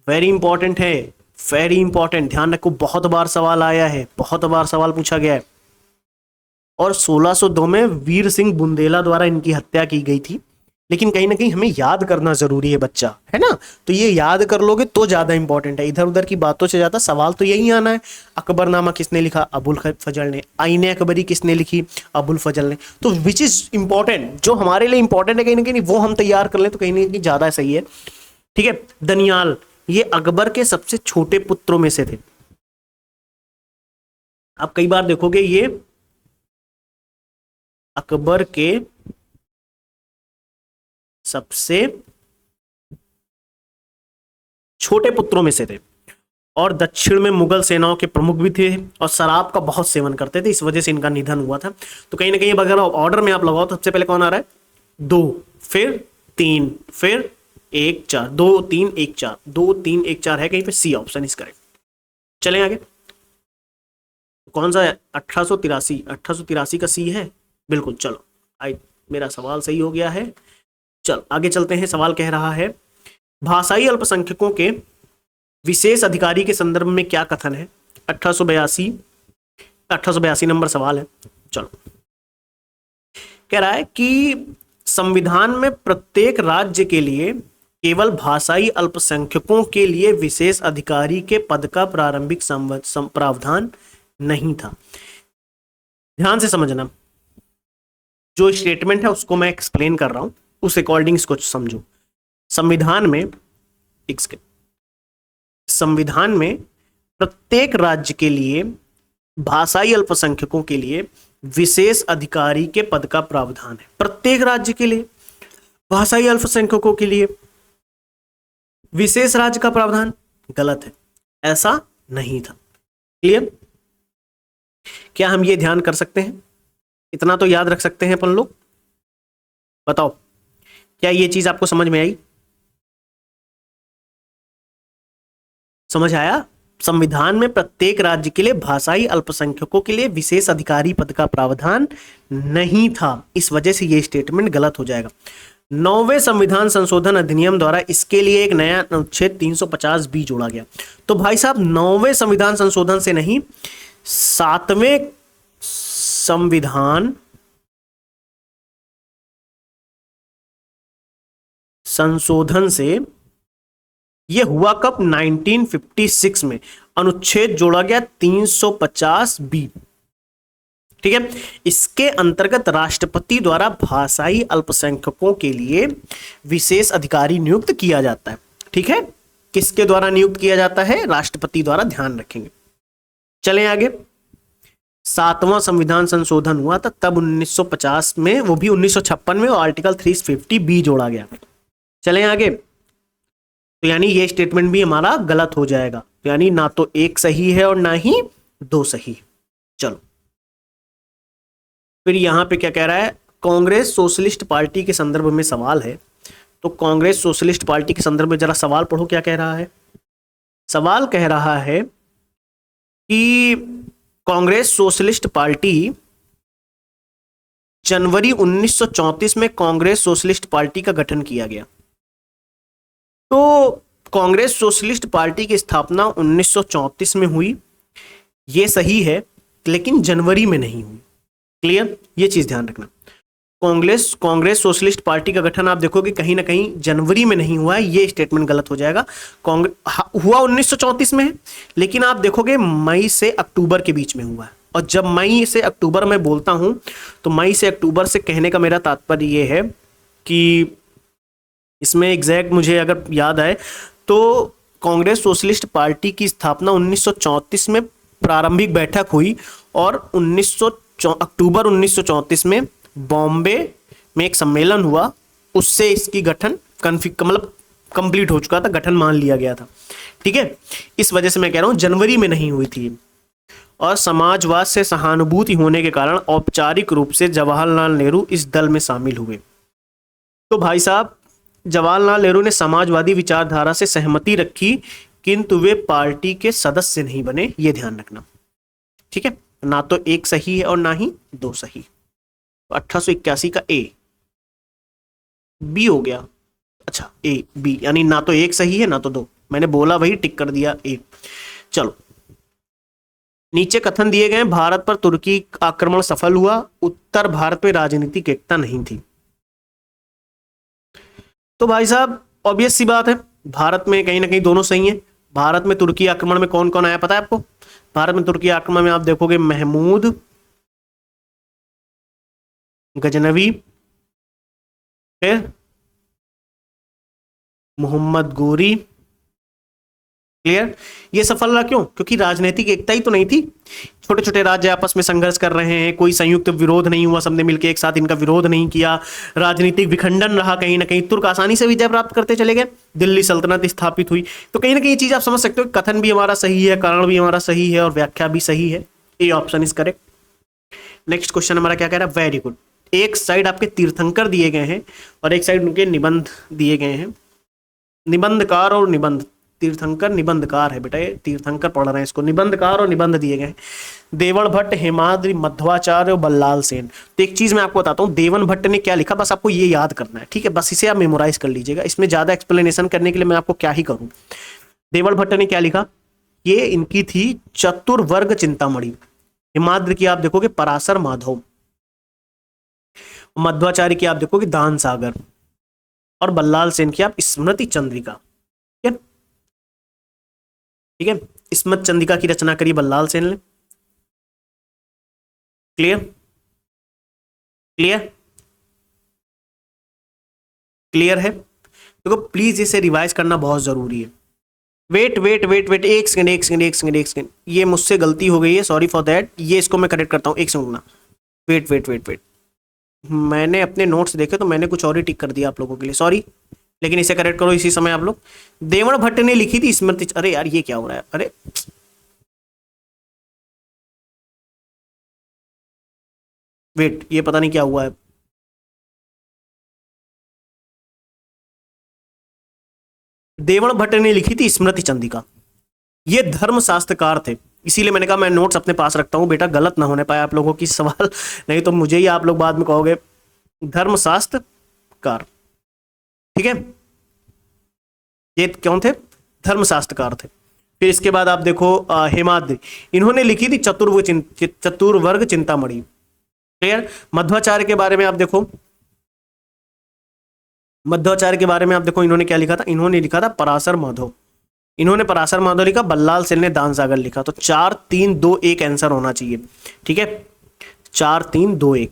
S1: वेरी इंपॉर्टेंट है, वेरी इंपॉर्टेंट, ध्यान रखो, बहुत बार सवाल आया है, बहुत बार सवाल पूछा गया है। और 1602 में वीर सिंह बुंदेला द्वारा इनकी हत्या की गई थी, लेकिन कहीं ना कहीं हमें याद करना जरूरी है बच्चा, है ना, तो ये याद कर लोगे तो ज्यादा इंपॉर्टेंट है, इधर उधर की बातों से ज्यादा सवाल तो यही आना है। अकबरनामा किसने लिखा, अबुल फजल ने। आईने अकबरी किसने लिखी, अबुल फजल ने। तो विच इज इंपॉर्टेंट, जो हमारे लिए इंपॉर्टेंट है कहीं ना कहीं वो हम तैयार कर लें तो कहीं ना कहीं ज्यादा सही है। ठीक है। दनियाल ये अकबर के सबसे छोटे पुत्रों में से थे। आप कई बार देखोगे ये अकबर के सबसे छोटे पुत्रों में से थे और दक्षिण में मुगल सेनाओं के प्रमुख भी थे और शराब का बहुत सेवन करते थे, इस वजह से इनका निधन हुआ था। तो कहीं ना कहीं अगर ऑर्डर में आप लगाओ तो सबसे पहले कौन आ रहा है? 2, फिर 3, फिर 1 4, 2 3 1 4, 2 3 1 4 है कहीं पे, सी ऑप्शन इज करेक्ट। चलें आगे। कौन सा है? 1883। 1883 का सी है, बिल्कुल। चलो मेरा सवाल सही हो गया है। चलो आगे चलते हैं। सवाल कह रहा है भाषाई अल्पसंख्यकों के विशेष अधिकारी के संदर्भ में क्या कथन है? 1882 नंबर सवाल है। चलो कह रहा है कि संविधान में प्रत्येक राज्य के लिए केवल भाषाई अल्पसंख्यकों के लिए विशेष अधिकारी के पद का प्रारंभिक प्रावधान नहीं था। ध्यान से समझना, जो स्टेटमेंट है उसको मैं एक्सप्लेन कर रहा हूं, उस अकॉर्डिंग इसको समझो। संविधान में प्रत्येक राज्य के लिए भाषाई अल्पसंख्यकों के लिए विशेष अधिकारी के पद का प्रावधान है। प्रत्येक राज्य के लिए भाषाई अल्पसंख्यकों के लिए विशेष राज्य का प्रावधान गलत है, ऐसा नहीं था। क्लियर? क्या हम ये ध्यान कर सकते हैं? इतना तो याद रख सकते हैं अपन लोग। बताओ क्या ये चीज आपको समझ में आई? समझ आया? संविधान में प्रत्येक राज्य के लिए भाषाई अल्पसंख्यकों के लिए विशेष अधिकारी पद का प्रावधान नहीं था, इस वजह से ये स्टेटमेंट गलत हो जाएगा। 9वें संविधान संशोधन अधिनियम द्वारा इसके लिए एक नया अनुच्छेद 350 बी जोड़ा गया। तो भाई साहब 9वें संविधान संशोधन से नहीं, 7वें संविधान संशोधन से यह हुआ कब? 1956 में अनुच्छेद जोड़ा गया 350 बी। ठीक है। इसके अंतर्गत राष्ट्रपति द्वारा भाषाई अल्पसंख्यकों के लिए विशेष अधिकारी नियुक्त किया जाता है। ठीक है, किसके द्वारा नियुक्त किया जाता है? राष्ट्रपति द्वारा, ध्यान रखेंगे। चलें आगे। 7वां संविधान संशोधन हुआ था तब 1950 में, वो भी 1956 में, और आर्टिकल 350 बी जोड़ा गया। चलें आगे। तो यानी ये स्टेटमेंट भी हमारा गलत हो जाएगा। तो यानी ना तो एक सही है और ना ही 2 सही। चलो फिर यहां पे क्या कह रहा है? कांग्रेस सोशलिस्ट पार्टी के संदर्भ में सवाल है। तो कांग्रेस सोशलिस्ट पार्टी के संदर्भ में जरा सवाल पढ़ो, क्या कह रहा है? सवाल कह रहा है कि कांग्रेस सोशलिस्ट पार्टी जनवरी 1934 में कांग्रेस सोशलिस्ट पार्टी का गठन किया गया। तो कांग्रेस सोशलिस्ट पार्टी की स्थापना 1934 में हुई, ये सही है, लेकिन जनवरी में नहीं हुई। क्लियर? ये चीज ध्यान रखना। कांग्रेस सोशलिस्ट पार्टी का गठन आप देखोगे कहीं ना कहीं जनवरी में नहीं हुआ है, ये स्टेटमेंट गलत हो जाएगा। हुआ 1934 में है, लेकिन आप देखोगे मई से अक्टूबर के बीच में हुआ है। और जब मई से अक्टूबर में बोलता हूं तो मई से अक्टूबर से कहने का मेरा तात्पर्य ये है कि इसमें एग्जैक्ट मुझे अगर याद आए तो कांग्रेस सोशलिस्ट पार्टी की स्थापना 1934 में प्रारंभिक बैठक हुई और अक्टूबर 1934 में बॉम्बे में एक सम्मेलन हुआ, उससे इसकी गठन मतलब कंप्लीट हो चुका था, गठन मान लिया गया था। ठीक है, इस वजह से मैं कह रहा हूं जनवरी में नहीं हुई थी। और समाजवाद से सहानुभूति होने के कारण औपचारिक रूप से जवाहरलाल नेहरू इस दल में शामिल हुए। तो भाई साहब जवाहरलाल नेहरू ने समाजवादी विचारधारा से सहमति रखी, किंतु वे पार्टी के सदस्य नहीं बने, ये ध्यान रखना। ठीक है, ना तो एक सही है और ना ही 2 सही। तो 1881 का ए बी हो गया। अच्छा ए बी, यानी ना तो एक सही है ना तो 2। मैंने बोला वही टिक कर दिया ए। चलो नीचे कथन दिए गए, भारत पर तुर्की आक्रमण सफल हुआ, उत्तर भारत में राजनीतिक एकता नहीं थी। तो भाई साहब ऑब्वियस सी बात है, भारत में कहीं ना कहीं दोनों सही हैं। भारत में तुर्की आक्रमण में कौन कौन आया पता है आपको? भारत में तुर्की आक्रमण में आप देखोगे महमूद गजनवी, फिर मोहम्मद गोरी। क्लियर? ये सफल रहा क्यों? क्योंकि राजनीतिक एकता ही तो नहीं थी, छोटे छोटे राज्य आपस में संघर्ष कर रहे हैं, कोई संयुक्त विरोध नहीं हुआ, सबने मिलकर एक साथ इनका विरोध नहीं किया, राजनीतिक विखंडन रहा कहीं ना कहीं, तुर्क आसानी से विजय प्राप्त करते चले गए, दिल्ली सल्तनत स्थापित हुई। तो कहीं ना कहीं ये चीज आप समझ सकते हो, कथन भी हमारा सही है, कारण भी हमारा सही है और व्याख्या भी सही है। A option is correct. Next question हमारा क्या कह रहा है? Very good. एक साइड आपके तीर्थंकर दिए गए हैं और एक साइड उनके निबंध दिए गए हैं, निबंधकार और निबंध। तीर्थंकर निबंधकार है बेटा, ये तीर्थंकर पढ़ रहे हैं इसको, निबंधकार और निबंध दिए गए हैं। देवण भट्ट, हेमाद्रि, मध्वाचार्य और बल्लाल सेन। तो एक चीज मैं आपको बताता हूँ, देवन भट्ट ने क्या लिखा, बस आपको ये याद करना है, ठीक है? बस इसे आप मेमोराइज कर लीजिएगा, इसमें ज्यादा एक्सप्लेनेशन करने के लिए मैं आपको क्या ही करूँ। देवण भट्ट ने क्या लिखा? ये इनकी थी चतुर्वर्ग चिंतामणि। हिमाद्रि की आप देखोगे पराशर माधव, मध्वाचार्य की आप देखोगे दान सागर, और बल्लाल सेन की आप स्मृति चंद्रिका। ठीक है, स्मृति चंद्रिका की रचना करी बल्लाल सेन ने। क्लियर? क्लियर? क्लियर है? देखो प्लीज इसे रिवाइज करना बहुत जरूरी है। वेट वेट वेट वेट, एक सेकंड एक सेकंड एक सेकंड एक सेकंड, ये मुझसे गलती हो गई है, सॉरी फॉर दैट। ये इसको मैं करेक्ट करता हूँ, एक सेकंड ना। वेट वेट वेट वेट, मैंने अपने नोट्स देखे तो मैंने कुछ और ही टिक कर दिया आप लोगों के लिए, सॉरी। लेकिन इसे करेक्ट करो इसी समय आप लोग। देवण भट्ट ने लिखी थी स्मृति, अरे यार ये क्या हो रहा है, अरे वेट, ये पता नहीं क्या हुआ है। देवण भट्ट ने लिखी थी स्मृति चंद्रिका, ये धर्मशास्त्रकार थे, इसीलिए मैंने कहा मैं नोट्स अपने पास रखता हूं बेटा, गलत ना होने पाए आप लोगों की सवाल, नहीं तो मुझे ही आप लोग बाद में कहोगे धर्मशास्त्रकार। ठीक है, ये क्यों थे? धर्मशास्त्रकार थे। फिर इसके बाद आप देखो हेमाद्रि, इन्होंने लिखी थी चतुर्वर्ग चिंतामणि। क्लियर? मध्वाचार्य के बारे में आप देखो, मध्वाचार्य के बारे में आप देखो, इन्होंने क्या लिखा था? इन्होंने लिखा था पराशर माधव, इन्होंने पराशर माधव लिखा, बल्लाल सेन ने दान सागर लिखा। तो 4 3 2 1 आंसर होना चाहिए। ठीक है, 4 3 2 1,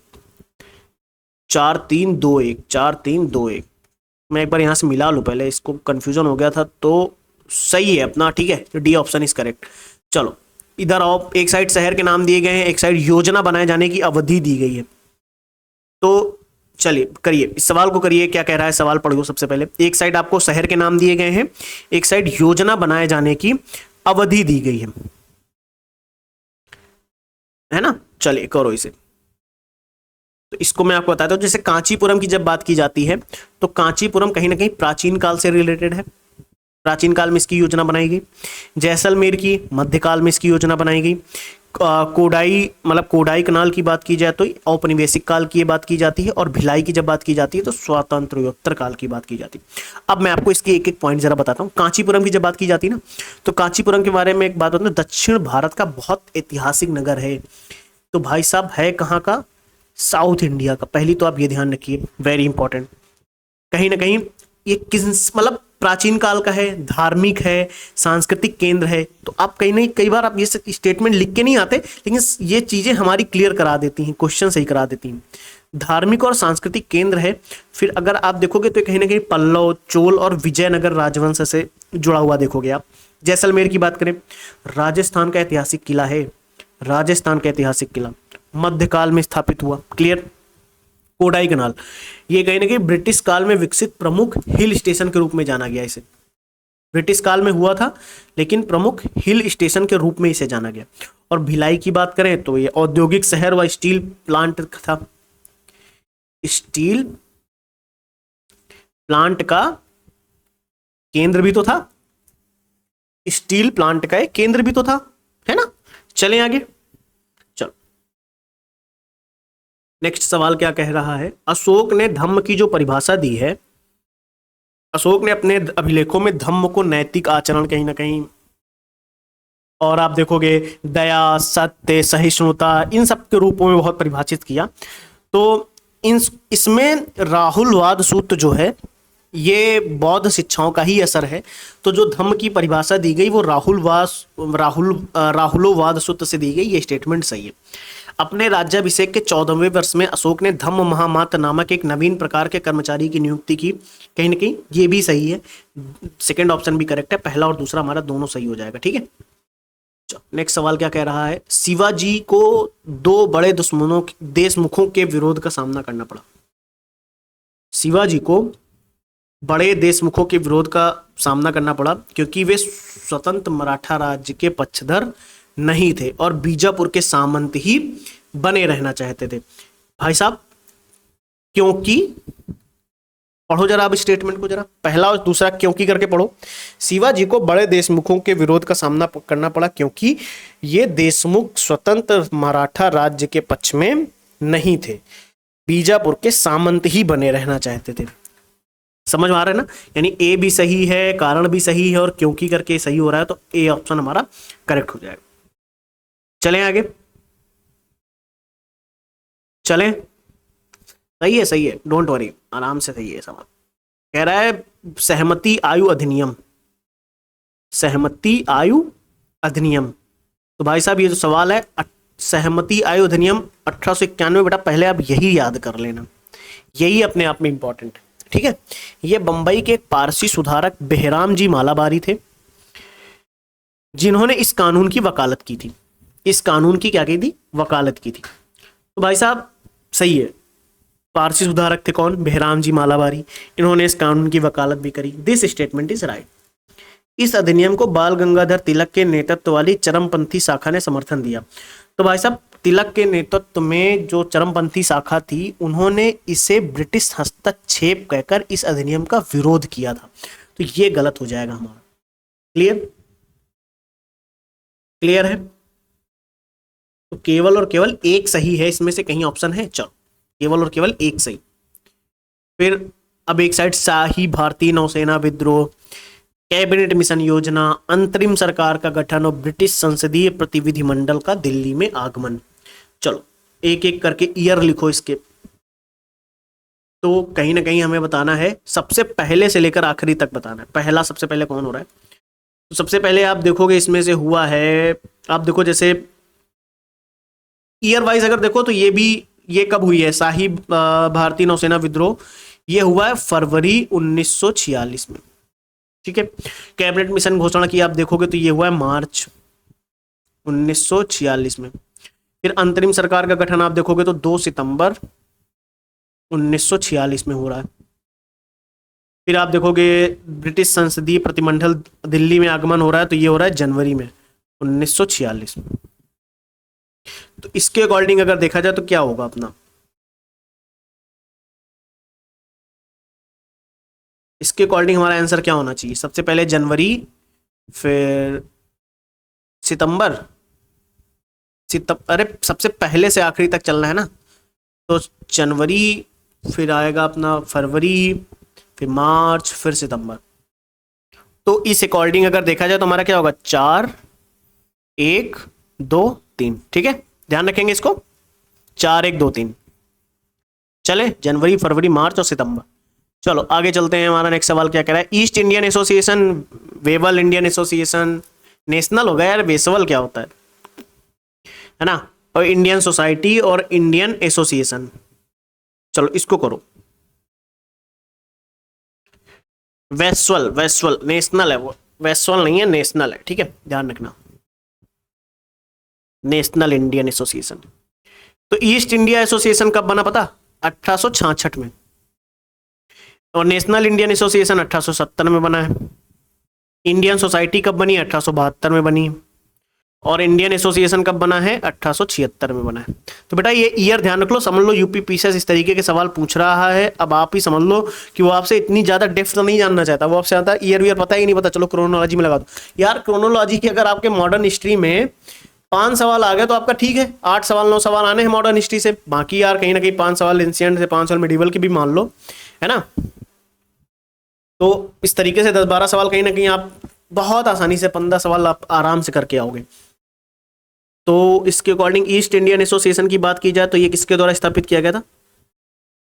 S1: 4 3 2 1, 4 3 2 1। मैं एक बार यहां से मिला लूं पहले, इसको कंफ्यूजन हो गया था, तो सही है अपना। ठीक है, डी ऑप्शन इज करेक्ट। चलो इधर आओ, एक साइड शहर के नाम दिए गए हैं, एक साइड योजना बनाए जाने की अवधि दी गई है। तो चलिए करिए, इस सवाल को करिए, क्या कह रहा है सवाल पढ़ियो सबसे पहले। एक साइड आपको शहर के नाम दिए गए हैं, एक साइड योजना बनाए जाने की अवधि दी गई है ना? चलिए करो इसे। तो इसको मैं आपको बताता हूं, जैसे कांचीपुरम की जब बात की जाती है तो कांचीपुरम कहीं ना कहीं प्राचीन काल से रिलेटेड है, प्राचीन काल में इसकी योजना बनाई गई। जैसलमेर की मध्यकाल में इसकी योजना बनाई गई। कोडाई मतलब कोडाई कनाल की बात की जाए तो औपनिवेशिक काल की बात की जाती है, और भिलाई की जब बात की जाती है तो स्वातंत्र्योत्तर काल की बात की जाती है। अब मैं आपको इसकी एक एक पॉइंट जरा बताता हूँ। कांचीपुरम की जब बात की जाती है ना, तो कांचीपुरम के बारे में एक बात बताऊँ, दक्षिण भारत का बहुत ऐतिहासिक नगर है। तो भाई साहब है कहाँ का? साउथ इंडिया का। पहली तो आप ये ध्यान रखिए, वेरी इंपॉर्टेंट। कहीं ना कहीं ये किस मतलब प्राचीन काल का है, धार्मिक है, सांस्कृतिक केंद्र है। तो आप कहीं नहीं, कई बार आप ये स्टेटमेंट लिख के नहीं आते, लेकिन ये चीजें हमारी क्लियर करा देती हैं, क्वेश्चन सही करा देती हैं। धार्मिक और सांस्कृतिक केंद्र है। फिर अगर आप देखोगे तो कहीं ना कहीं पल्लव, चोल और विजयनगर राजवंश से जुड़ा हुआ देखोगे आप। जैसलमेर की बात करें, राजस्थान का ऐतिहासिक किला है, राजस्थान का ऐतिहासिक किला मध्यकाल में स्थापित हुआ। क्लियर? कोडाई कनाल, ये कहीं ना कहीं ब्रिटिश काल में विकसित प्रमुख हिल स्टेशन के रूप में जाना गया। इसे ब्रिटिश काल में हुआ था, लेकिन प्रमुख हिल स्टेशन के रूप में इसे जाना गया। और भिलाई की बात करें तो ये औद्योगिक शहर व स्टील प्लांट था, स्टील प्लांट का केंद्र भी तो था, स्टील प्लांट का एक केंद्र भी तो था, है ना? चलें आगे। चलो नेक्स्ट सवाल क्या कह रहा है? अशोक ने धम्म की जो परिभाषा दी है, अशोक ने अपने अभिलेखों में धम्म को नैतिक आचरण कहीं ना कहीं, और आप देखोगे दया, सत्य, सहिष्णुता, इन सब के रूपों में बहुत परिभाषित किया। तो इसमें राहुलवाद सूत्र जो है ये बौद्ध शिक्षाओं का ही असर है। तो जो धम्म की परिभाषा दी गई वो राहुलवाद सूत्र से दी गई, ये स्टेटमेंट सही है। अपने राज्याभिषेक के 14वें वर्ष में अशोक ने धम्म महामात्र नामक एक नवीन प्रकार के कर्मचारी की नियुक्ति की। कहीं ना कहीं ये भी सही है, सेकंड ऑप्शन भी करेक्ट है, पहला और दूसरा हमारा दोनों सही हो जाएगा। ठीक है, नेक्स्ट सवाल क्या कह रहा है, शिवाजी को दो बड़े दुश्मनों देशमुखों के विरोध का सामना करना पड़ा। शिवाजी को बड़े देशमुखों के विरोध का सामना करना पड़ा क्योंकि वे स्वतंत्र मराठा राज्य के पक्षधर नहीं थे और बीजापुर के सामंत ही बने रहना चाहते थे। भाई साहब क्योंकि, पढ़ो जरा अब स्टेटमेंट को, जरा पहला और दूसरा क्योंकि करके पढ़ो। शिवाजी को बड़े देशमुखों के विरोध का सामना करना पड़ा क्योंकि ये देशमुख स्वतंत्र मराठा राज्य के पक्ष में नहीं थे, बीजापुर के सामंत ही बने रहना चाहते थे। समझ में आ रहा है ना, यानी ए भी सही है, कारण भी सही है और क्योंकि करके सही हो रहा है, तो ए ऑप्शन हमारा करेक्ट हो जाएगा। चलें आगे, चलें, सही है, सही है, डोंट वरी, आराम से सही है सवाल। कह रहा है सहमति आयु अधिनियम, सहमति आयु अधिनियम। तो भाई साहब ये जो सवाल है सहमति आयु अधिनियम 1891, बेटा पहले आप यही याद कर लेना, यही अपने आप में इंपॉर्टेंट है। ठीक है, ये बंबई के एक पारसी सुधारक बेहराम जी मालाबारी थे जिन्होंने इस कानून की वकालत की थी। इस कानून की क्या की थी, वकालत की थी। तो भाई साहब सही है, पारसी सुधारक थे कौन, बेहराम जी मालाबारी, इन्होंने इस कानून की वकालत भी करी। This statement is right. इस अधिनियम को बाल गंगाधर तिलक के नेतृत्व वाली चरमपंथी शाखा ने समर्थन दिया। तो भाई साहब तिलक के नेतृत्व में जो चरमपंथी शाखा थी उन्होंने इसे ब्रिटिश हस्तक्षेप कहकर इस अधिनियम का विरोध किया था। तो ये गलत हो जाएगा हमारा। क्लियर, क्लियर है, तो केवल और केवल एक सही है, इसमें से कहीं ऑप्शन है, चलो केवल और केवल एक सही। फिर अब एक साइड शाही भारतीय नौसेना विद्रोह, कैबिनेट मिशन योजना, अंतरिम सरकार का गठन और ब्रिटिश संसदीय प्रतिनिधिमंडल का दिल्ली में आगमन। चलो एक एक करके ईयर लिखो इसके। तो कहीं ना कहीं हमें बताना है, सबसे पहले से लेकर आखिरी तक बताना है। पहला सबसे पहले कौन हो रहा है, तो सबसे पहले आप देखोगे इसमें से हुआ है, आप देखो जैसे ईयर वाइज अगर देखो तो ये भी, ये कब हुई है शाही भारतीय नौसेना विद्रोह, ये हुआ है फरवरी 1946 में। ठीक है, कैबिनेट मिशन घोषणा की आप देखोगे तो ये हुआ है मार्च 1946 में। फिर अंतरिम सरकार का गठन आप देखोगे तो 2 सितंबर 1946 में हो रहा है। फिर आप देखोगे ब्रिटिश संसदीय प्रतिनिधिमंडल दिल्ली में आगमन हो रहा है, तो ये हो रहा है जनवरी में 1946 में। तो इसके अकॉर्डिंग अगर देखा जाए तो क्या होगा अपना, इसके अकॉर्डिंग हमारा आंसर क्या होना चाहिए, सबसे पहले जनवरी, फिर सितंबर, अरे सबसे पहले से आखिरी तक चलना है ना, तो जनवरी, फिर आएगा अपना फरवरी, फिर मार्च, फिर सितंबर। तो इस अकॉर्डिंग अगर देखा जाए तो हमारा क्या होगा, 4 1 2 3। ठीक है, ध्यान रखेंगे इसको, 4 1 2 3। चले, जनवरी फरवरी मार्च और सितंबर। चलो आगे चलते हैं, हमारा नेक्स्ट सवाल क्या कह रहा है, east Indian association, Wavell Indian association, national हो गया यार, वेसवल क्या होता है ना, और इंडियन सोसाइटी और इंडियन एसोसिएशन। चलो इसको करो, वेस्वल, वेस्वल नेशनल है वो, वेस्वल नहीं है, नेशनल है। ठीक है, ध्यान रखना, नेशनल इंडियन एसोसिएशन। तो ईस्ट इंडिया एसोसिएशन कब बना पता, 1866 में, और नेशनल इंडियन एसोसिएशन 1870 में बना है। इंडियन सोसाइटी कब बनी, 1872 में बनी, और इंडियन एसोसिएशन कब बना है, 1876 में बना है। तो बेटा ये ईयर ध्यान रख लो, समझ लो यूपी पीसीएस इस तरीके के सवाल पूछ रहा है। अब आप ही समझ लो कि वो आपसे इतनी ज्यादा डेप्थ तो नहीं जानना चाहता, वो आपसे आता है ईयर वीयर पता ही नहीं, पता चलो क्रोनोलॉजी में लगा दो। यार क्रोनोलॉजी की अगर आपके मॉडर्न हिस्ट्री में 5 सवाल आ गए तो आपका ठीक है, 8 सवाल 9 सवाल आने हैं मॉडर्न हिस्ट्री से, बाकी यार कहीं ना कहीं 5 सवाल एंशिएंट से, 5 सवाल मिडिवल के भी मान लो, है ना। तो इस तरीके से 10-12 सवाल कहीं ना कहीं आप बहुत आसानी से 15 सवाल आप आराम से करके आओगे। तो इसके अकॉर्डिंग ईस्ट इंडियन एसोसिएशन की बात की जाए तो ये किसके द्वारा स्थापित किया गया था,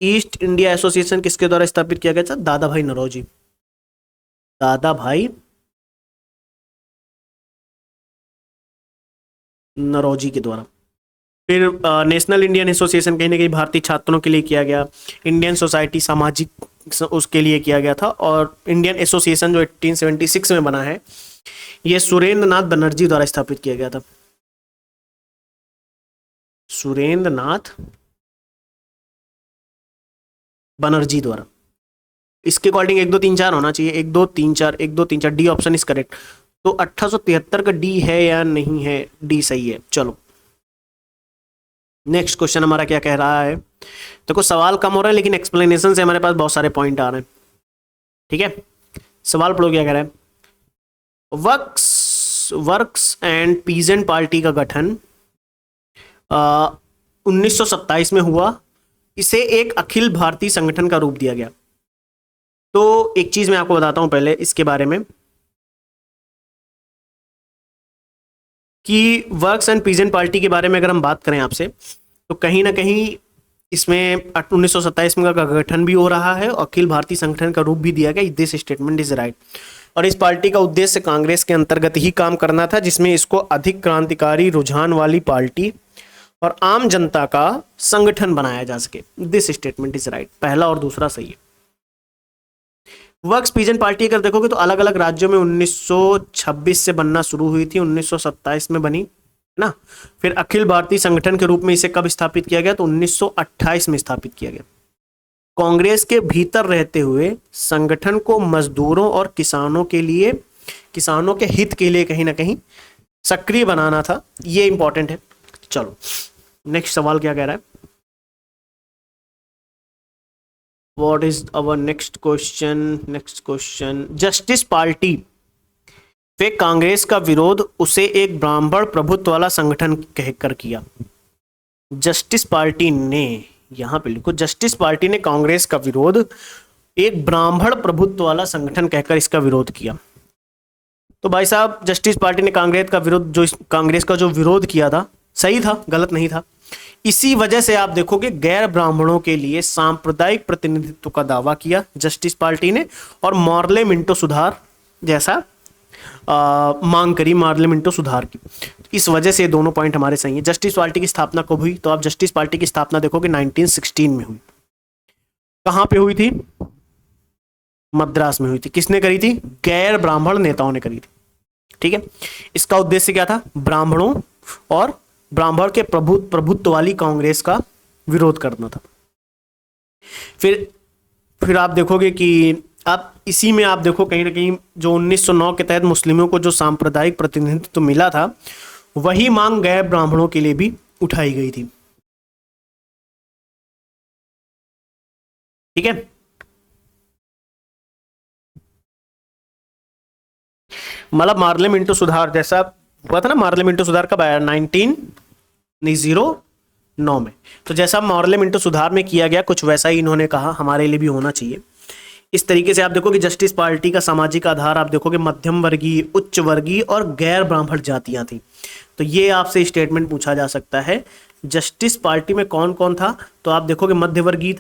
S1: ईस्ट इंडिया एसोसिएशन किसके द्वारा स्थापित किया गया था, दादा भाई नौरोजी, दादा भाई नौरोजी के द्वारा। फिर नेशनल इंडियन एसोसिएशन कहीं ना कहीं भारतीय छात्रों के लिए किया गया, इंडियन सोसाइटी सामाजिक उसके लिए किया गया था, और इंडियन एसोसिएशन जो 1876 में बना है ये सुरेंद्र नाथ बनर्जी द्वारा स्थापित किया गया था। सुरेंद्र नाथ बनर्जी द्वारा। इसके अकॉर्डिंग 1 2 3 4 होना चाहिए, 1 2 3 4, 1 2 3 4, डी ऑप्शन इज करेक्ट। तो 1873 का डी है या नहीं है? डी सही है। चलो नेक्स्ट क्वेश्चन हमारा क्या कह रहा है। देखो सवाल कम हो रहा है लेकिन एक्सप्लेनेशन से हमारे पास बहुत सारे पॉइंट आ रहे हैं। ठीक है, सवाल पढ़ो क्या कह रहा है। वर्क्स एंड पीजेंट पार्टी का गठन 1927 में हुआ। इसे एक अखिल भारतीय संगठन का रूप दिया गया। तो एक चीज मैं आपको बताता हूं पहले इसके बारे में कि वर्क्स एंड पीजेंट पार्टी के बारे में अगर हम बात करें आपसे, तो कहीं ना कहीं इसमें 1927 में का गठन भी हो रहा है और अखिल भारतीय संगठन का रूप भी दिया गया। This statement is right. और इस पार्टी का उद्देश्य कांग्रेस के अंतर्गत ही काम करना था, जिसमें इसको अधिक क्रांतिकारी रुझान वाली पार्टी और आम जनता का संगठन बनाया जा सके। This statement is right. पहला और दूसरा सही है। वर्क्स पीजेंट पार्टी अगर देखोगे तो अलग अलग राज्यों में 1926 से बनना शुरू हुई थी, 1927 में बनी ना। फिर अखिल भारतीय संगठन के रूप में इसे कब स्थापित किया गया? तो 1928 में स्थापित किया गया। कांग्रेस के भीतर रहते हुए संगठन को मजदूरों और किसानों के लिए, किसानों के हित के लिए कहीं ना कहीं सक्रिय बनाना था। ये इंपॉर्टेंट है। चलो नेक्स्ट सवाल क्या कह रहा है। What is our next question. Justice Party वे कांग्रेस का विरोध उसे एक ब्राह्मण प्रभुत्व वाला संगठन कहकर किया। जस्टिस पार्टी ने, यहां पे लिखो, जस्टिस पार्टी ने कांग्रेस का विरोध एक ब्राह्मण प्रभुत्व वाला संगठन कहकर इसका विरोध किया। तो भाई साहब जस्टिस पार्टी ने कांग्रेस का जो विरोध किया था सही था, गलत नहीं था। इसी वजह से आप देखोगे गैर ब्राह्मणों के लिए सांप्रदायिक प्रतिनिधित्व का दावा किया जस्टिस पार्टी ने, और मॉर्ले मिंटो सुधार जैसा मांग करी, मॉर्ले मिंटो सुधार की। इस वजह से दोनों पॉइंट हमारे सही हैं। जस्टिस पार्टी की स्थापना कब हुई? तो आप जस्टिस पार्टी की स्थापना देखोगे 1916 में हुई। कहां पे हुई थी? मद्रास में हुई थी। किसने करी थी? गैर ब्राह्मण नेताओं ने करी थी। ठीक है, इसका उद्देश्य क्या था? ब्राह्मणों और ब्राह्मण के प्रभुत्व वाली कांग्रेस का विरोध करना था। फिर आप देखोगे कि आप इसी में आप देखो कहीं ना कहीं जो 1909 के तहत मुस्लिमों को जो सांप्रदायिक प्रतिनिधित्व मिला था, वही मांग गैर ब्राह्मणों के लिए भी उठाई गई थी। ठीक है, मतलब मार्ले मिंटो सुधार जैसा हुआ था ना। मार्ले मिंटो सुधार कब आया? 1909 में। तो जैसा मार्ले मिंटो सुधार में किया गया कुछ वैसा ही इन्होंने कहा हमारे लिए भी होना चाहिए। इस तरीके से आप देखोगे जस्टिस पार्टी का सामाजिक आधार आप देखोगे मध्यम वर्गीय, उच्च वर्गीय और गैर ब्राह्मण जातियां थी। तो ये आपसे स्टेटमेंट पूछा जा सकता है जस्टिस पार्टी में कौन कौन था? तो आप देखोगे मध्यवर्गीय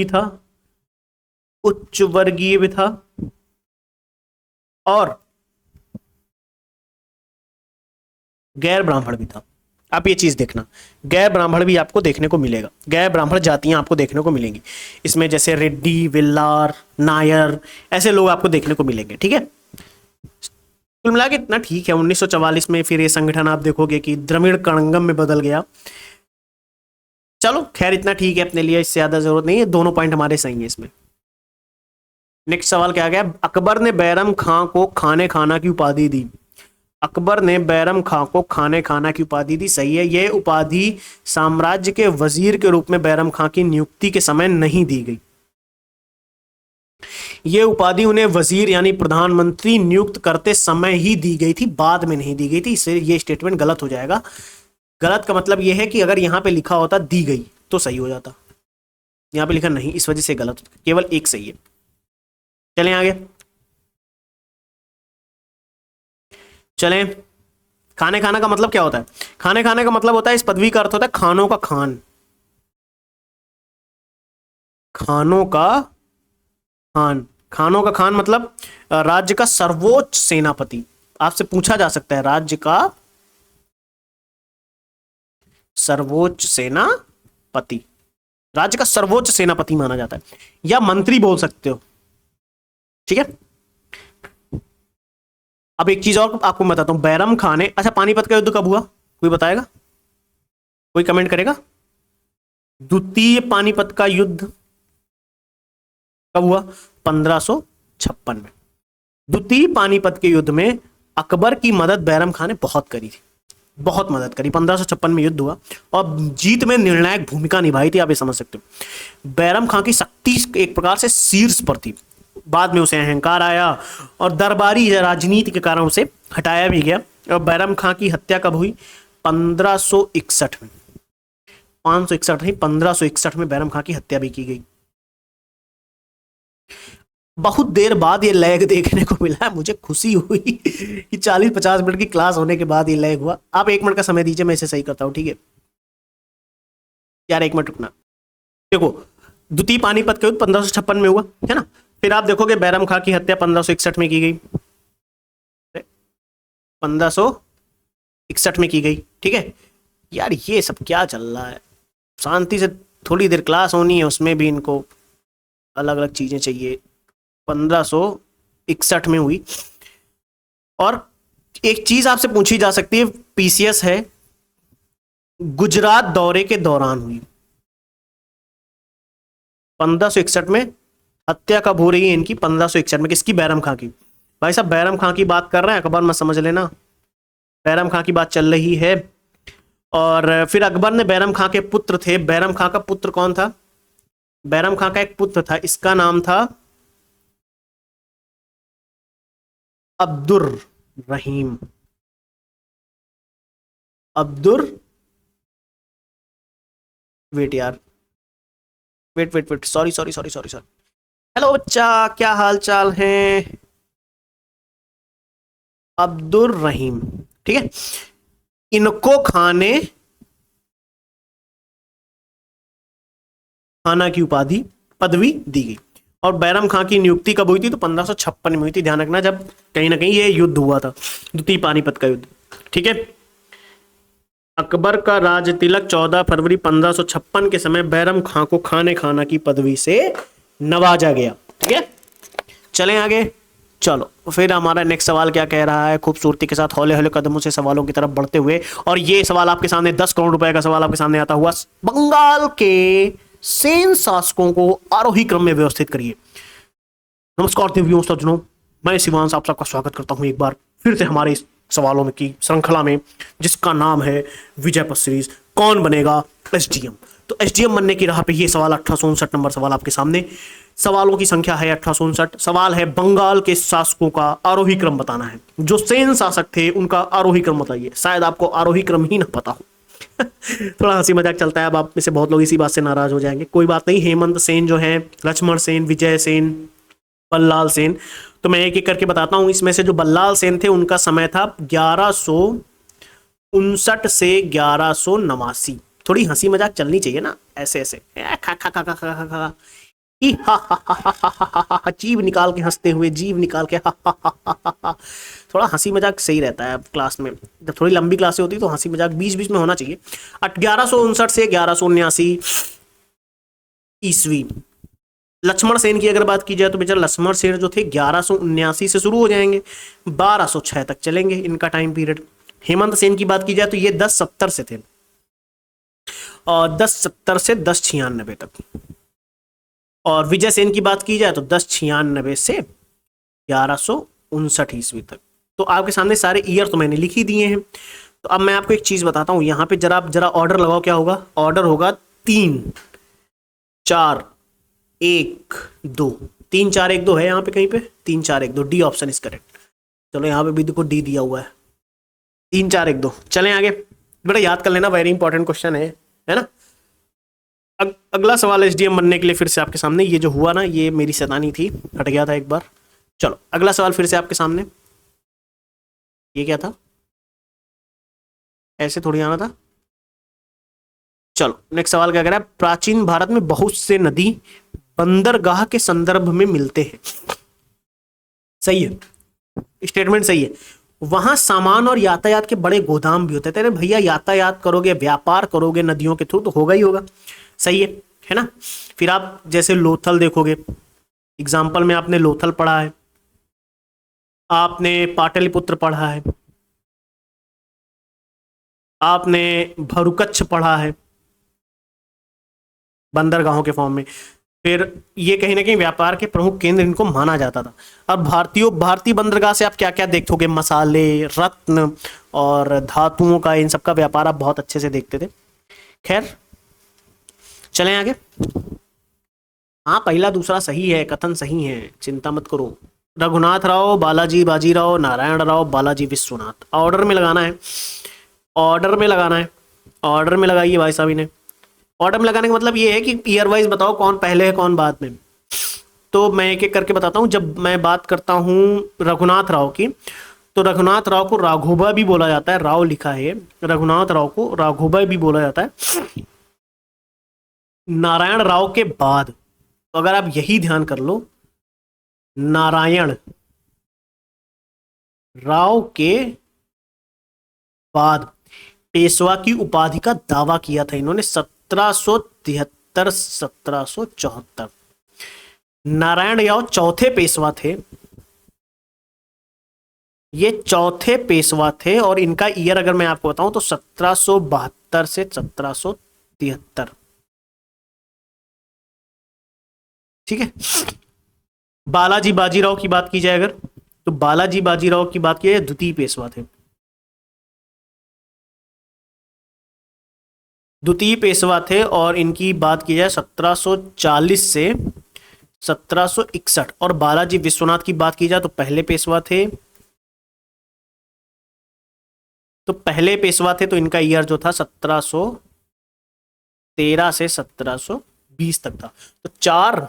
S1: था, उच्च वर्गीय भी था और गैर ब्राह्मण भी था। आप ये चीज देखना, गैर ब्राह्मण भी आपको देखने को मिलेगा, गैर ब्राह्मण जातियां आपको देखने को मिलेंगी इसमें, जैसे रेड्डी, विल्लार, नायर, ऐसे लोग आपको देखने को मिलेंगे। ठीक है, कुल मिला के इतना ठीक है। 1944 में फिर ये संगठन आप देखोगे कि द्रविड़ कणगम में बदल गया। चलो खैर इतना ठीक है अपने लिए, इससे ज्यादा जरूरत नहीं है। दोनों पॉइंट हमारे सही है इसमें। नेक्स्ट सवाल क्या आ गया? अकबर ने बैरम खां को खाने खाना की उपाधि दी। अकबर ने बैरम खां को खाने खाना की उपाधि दी। सही है। यह उपाधि साम्राज्य के वजीर के रूप में बैरम खां की नियुक्ति के समय नहीं दी गई। यह उपाधि उन्हें वजीर यानी प्रधानमंत्री नियुक्त करते समय ही दी गई थी, बाद में नहीं दी गई थी। इससे यह स्टेटमेंट गलत हो जाएगा। गलत का मतलब यह है कि अगर यहां पे लिखा होता दी गई तो सही हो जाता, यहां पे लिखा नहीं, इस वजह से गलत होता। केवल एक सही है। चलें आगे, चलें। खाने खाना का मतलब क्या होता है? खाने खाने का मतलब होता है, इस पदवी का अर्थ होता है खानों का खान, खानों का खान। खानों का खान मतलब राज्य का सर्वोच्च सेनापति। आपसे पूछा जा सकता है राज्य का सर्वोच्च सेनापति, राज्य का सर्वोच्च सेनापति माना जाता है, या मंत्री बोल सकते हो, ठीक है। अब एक चीज और आपको बताता हूं, बैरम खान ने, अच्छा पानीपत का युद्ध कब हुआ, कोई बताएगा, कोई कमेंट करेगा? द्वितीय पानीपत का युद्ध कब हुआ? 1556 में। द्वितीय पानीपत के युद्ध में अकबर की मदद बैरम खान ने बहुत करी थी, बहुत मदद करी। 1556 में युद्ध हुआ और जीत में निर्णायक भूमिका निभाई थी, आप ये समझ सकते हो। बैरम खान की शक्ति एक प्रकार से शीर्ष पर थी, बाद में उसे अहंकार आया और दरबारी राजनीति के कारण उसे हटाया भी गया। और बैरम खान की हत्या कब हुई? 1561 में, 561 नहीं 1561 में बैरम खान की हत्या भी की गई। बहुत देर बाद ये लैग देखने को मिला है, मुझे खुशी हुई कि 40-50 मिनट की क्लास होने के बाद ये लैग हुआ। आप 1 मिनट का समय दीजिए, मैं इसे सही करता हूं, ठीक है यार, 1 मिनट रुकना। देखो, द्वितीय पानीपत का युद्ध 1556 में हुआ है ना, फिर आप देखोगे बैरम खान की हत्या 1561 में की गई, 1561 में की गई, ठीक है यार। ये सब क्या चल रहा है, शांति से थोड़ी देर क्लास होनी है, उसमें भी इनको अलग अलग चीजें चाहिए। 1561 में हुई। और एक चीज आपसे पूछी जा सकती है, पीसीएस है, गुजरात दौरे के दौरान हुई। 1561 में हत्या कब हो रही है इनकी? 1561 में। किसकी? बैरम खां की। भाई साहब बैरम खां की बात कर रहे हैं, अकबर मत समझ लेना, बैरम खां की बात चल रही है। और फिर अकबर ने बैरम खां के पुत्र थे, बैरम खां का पुत्र कौन था? बैरम खां का एक पुत्र था, इसका नाम था अब्दुर रहीम। अब्दुर, वेट यार, वेट, सॉरी। हेलो बच्चा, क्या हाल चाल है? अब्दुर रहीम, ठीक है। इनको खाने खाना की उपाधि, पदवी दी गई। और बैरम खां की नियुक्ति कब हुई थी? तो 1556 में हुई थी, ध्यान रखना, जब कहीं ना कहीं ये युद्ध हुआ था, द्वितीय पानीपत का युद्ध, ठीक है। अकबर का राज तिलक 14 फरवरी 1556 के समय बैरम खां को खाने खाना की पदवी से नवाजा गया, ठीक है। चलें आगे, चलो फिर हमारा नेक्स्ट सवाल क्या कह रहा है, खूबसूरती के साथ हौले हौले कदमों से सवालों की तरफ बढ़ते हुए। और ये सवाल आपके सामने 10 करोड़ रुपए का सवाल आपके सामने आता हुआ, बंगाल के सेन शासकों को आरोही क्रम में व्यवस्थित करिए। नमस्कार देवियों सज्जनों, मैं शिवांश आप सबका स्वागत करता हूं एक बार फिर से हमारे इस सवालों में की श्रृंखला में, जिसका नाम है विजय पथ सीरीज। कौन बनेगा एसडीएम? तो एसडीएम बनने की राह पे ये सवाल 1859 नंबर सवाल आपके सामने। सवालों की संख्या है 1859। सवाल है बंगाल के शासकों का आरोही क्रम बताना है। जो सेन शासक थे उनका आरोही क्रम बताइए। शायद आपको आरोही क्रम ही ना पता हो। थोड़ा हंसी मजाक चलता है, अब आप में से बहुत लोग इसी बात से नाराज हो जाएंगे, कोई बात नहीं। हेमंत सेन जो है, लक्ष्मण सेन, विजय सेन, बल्लाल सेन, तो मैं एक एक करके बताता हूं। इसमें से जो बल्लाल सेन थे उनका समय था 1159 से 1189। थोड़ी हंसी मजाक चलनी चाहिए ना, ऐसे ऐसे खा खा खा खा खा खा खा, जीभ निकाल के हंसते हुए, जीभ निकाल के थोड़ा हंसी मजाक सही रहता है क्लास में। जब थोड़ी लंबी क्लासें होती है तो हंसी मजाक बीच बीच में होना चाहिए। 1159 से 1179 ईस्वी। लक्ष्मण सेन की अगर बात की जाए तो बेचारा लक्ष्मण सेन जो थे 1179 से शुरू हो जाएंगे, 1206 तक चलेंगे इनका टाइम पीरियड। हेमंत सेन की बात की जाए तो ये 1070 से थे और 1070 से 1096 तक। और विजय सेन की बात की जाए तो 1096 से 1159 ईस्वी तक। तो आपके सामने सारे ईयर तो मैंने लिख ही दिए हैं। तो अब मैं आपको एक चीज बताता हूं, यहां पे जरा ऑर्डर लगाओ, क्या होगा? ऑर्डर होगा 3 4 1 2, 3 4 1 2 है यहाँ पे कहीं पे, 3 4 1 2, डी ऑप्शन इज करेक्ट। चलो यहाँ पे भी देखो डी दिया हुआ है, 3 4 1 2। चलें आगे, बेटा याद कर लेना, वेरी इंपॉर्टेंट क्वेश्चन है ना। अगला सवाल एसडीएम बनने के लिए फिर से आपके सामने, ये जो हुआ ना ये मेरी शैतानी थी, हट गया था एक बार। चलो अगला सवाल फिर से आपके सामने, ये क्या था? ऐसे थोड़ी आना था। चलो नेक्स्ट सवाल क्या कह रहा है? प्राचीन भारत में बहुत से नदी बंदरगाह के संदर्भ में मिलते हैं। सही है, स्टेटमेंट सही है। वहां सामान और यातायात के बड़े गोदाम भी होते थे। अरे भैया यातायात करोगे, व्यापार करोगे नदियों के थ्रू तो होगा ही होगा। सही है ना। फिर आप जैसे लोथल देखोगे, एग्जाम्पल में आपने लोथल पढ़ा है, आपने पाटलिपुत्र पढ़ा है, आपने भरुकच्छ पढ़ा है बंदरगाहों के फॉर्म में। फिर ये कहीं ना कहीं व्यापार के प्रमुख केंद्र इनको माना जाता था। अब भारतीय बंदरगाह से आप क्या क्या देखोगे, मसाले, रत्न और धातुओं का, इन सब का व्यापार आप बहुत अच्छे से देखते थे। खैर चलें आगे। हाँ पहला दूसरा सही है, कथन सही है, चिंता मत करो। रघुनाथ राव, बालाजी बाजीराव, नारायण राव, बालाजी विश्वनाथ। ऑर्डर में लगाना है, ऑर्डर में लगाना है, ऑर्डर में लगाइए भाई साहब इन्हें। ऑर्डर में लगाने का मतलब ये है कि ईयर वाइज बताओ कौन पहले है कौन बाद में। तो मैं एक एक करके बताता हूँ। जब मैं बात करता हूँ रघुनाथ राव की, तो रघुनाथ राव को राघोबा भी बोला जाता है, राव लिखा है, रघुनाथ राव को राघोबा भी बोला जाता है। नारायण राव के बाद, तो अगर आप यही ध्यान कर लो, नारायण राव के बाद पेशवा की उपाधि का दावा किया था इन्होंने 1773 1774। नारायण राव चौथे पेशवा थे, ये चौथे पेशवा थे, और इनका ईयर अगर मैं आपको बताऊं तो 1772 से 1773। ठीक है। बालाजी बाजीराव की बात की जाए अगर, तो बालाजी बाजीराव की बात की जाए द्वितीय पेशवा थे, द्वितीय पेशवा थे, और इनकी बात की जाए 1740 से 1761। और बालाजी विश्वनाथ की बात की जाए तो पहले पेशवा थे, तो पहले पेशवा थे, तो इनका ईयर जो था 1713 से 1720 तक था। तो 4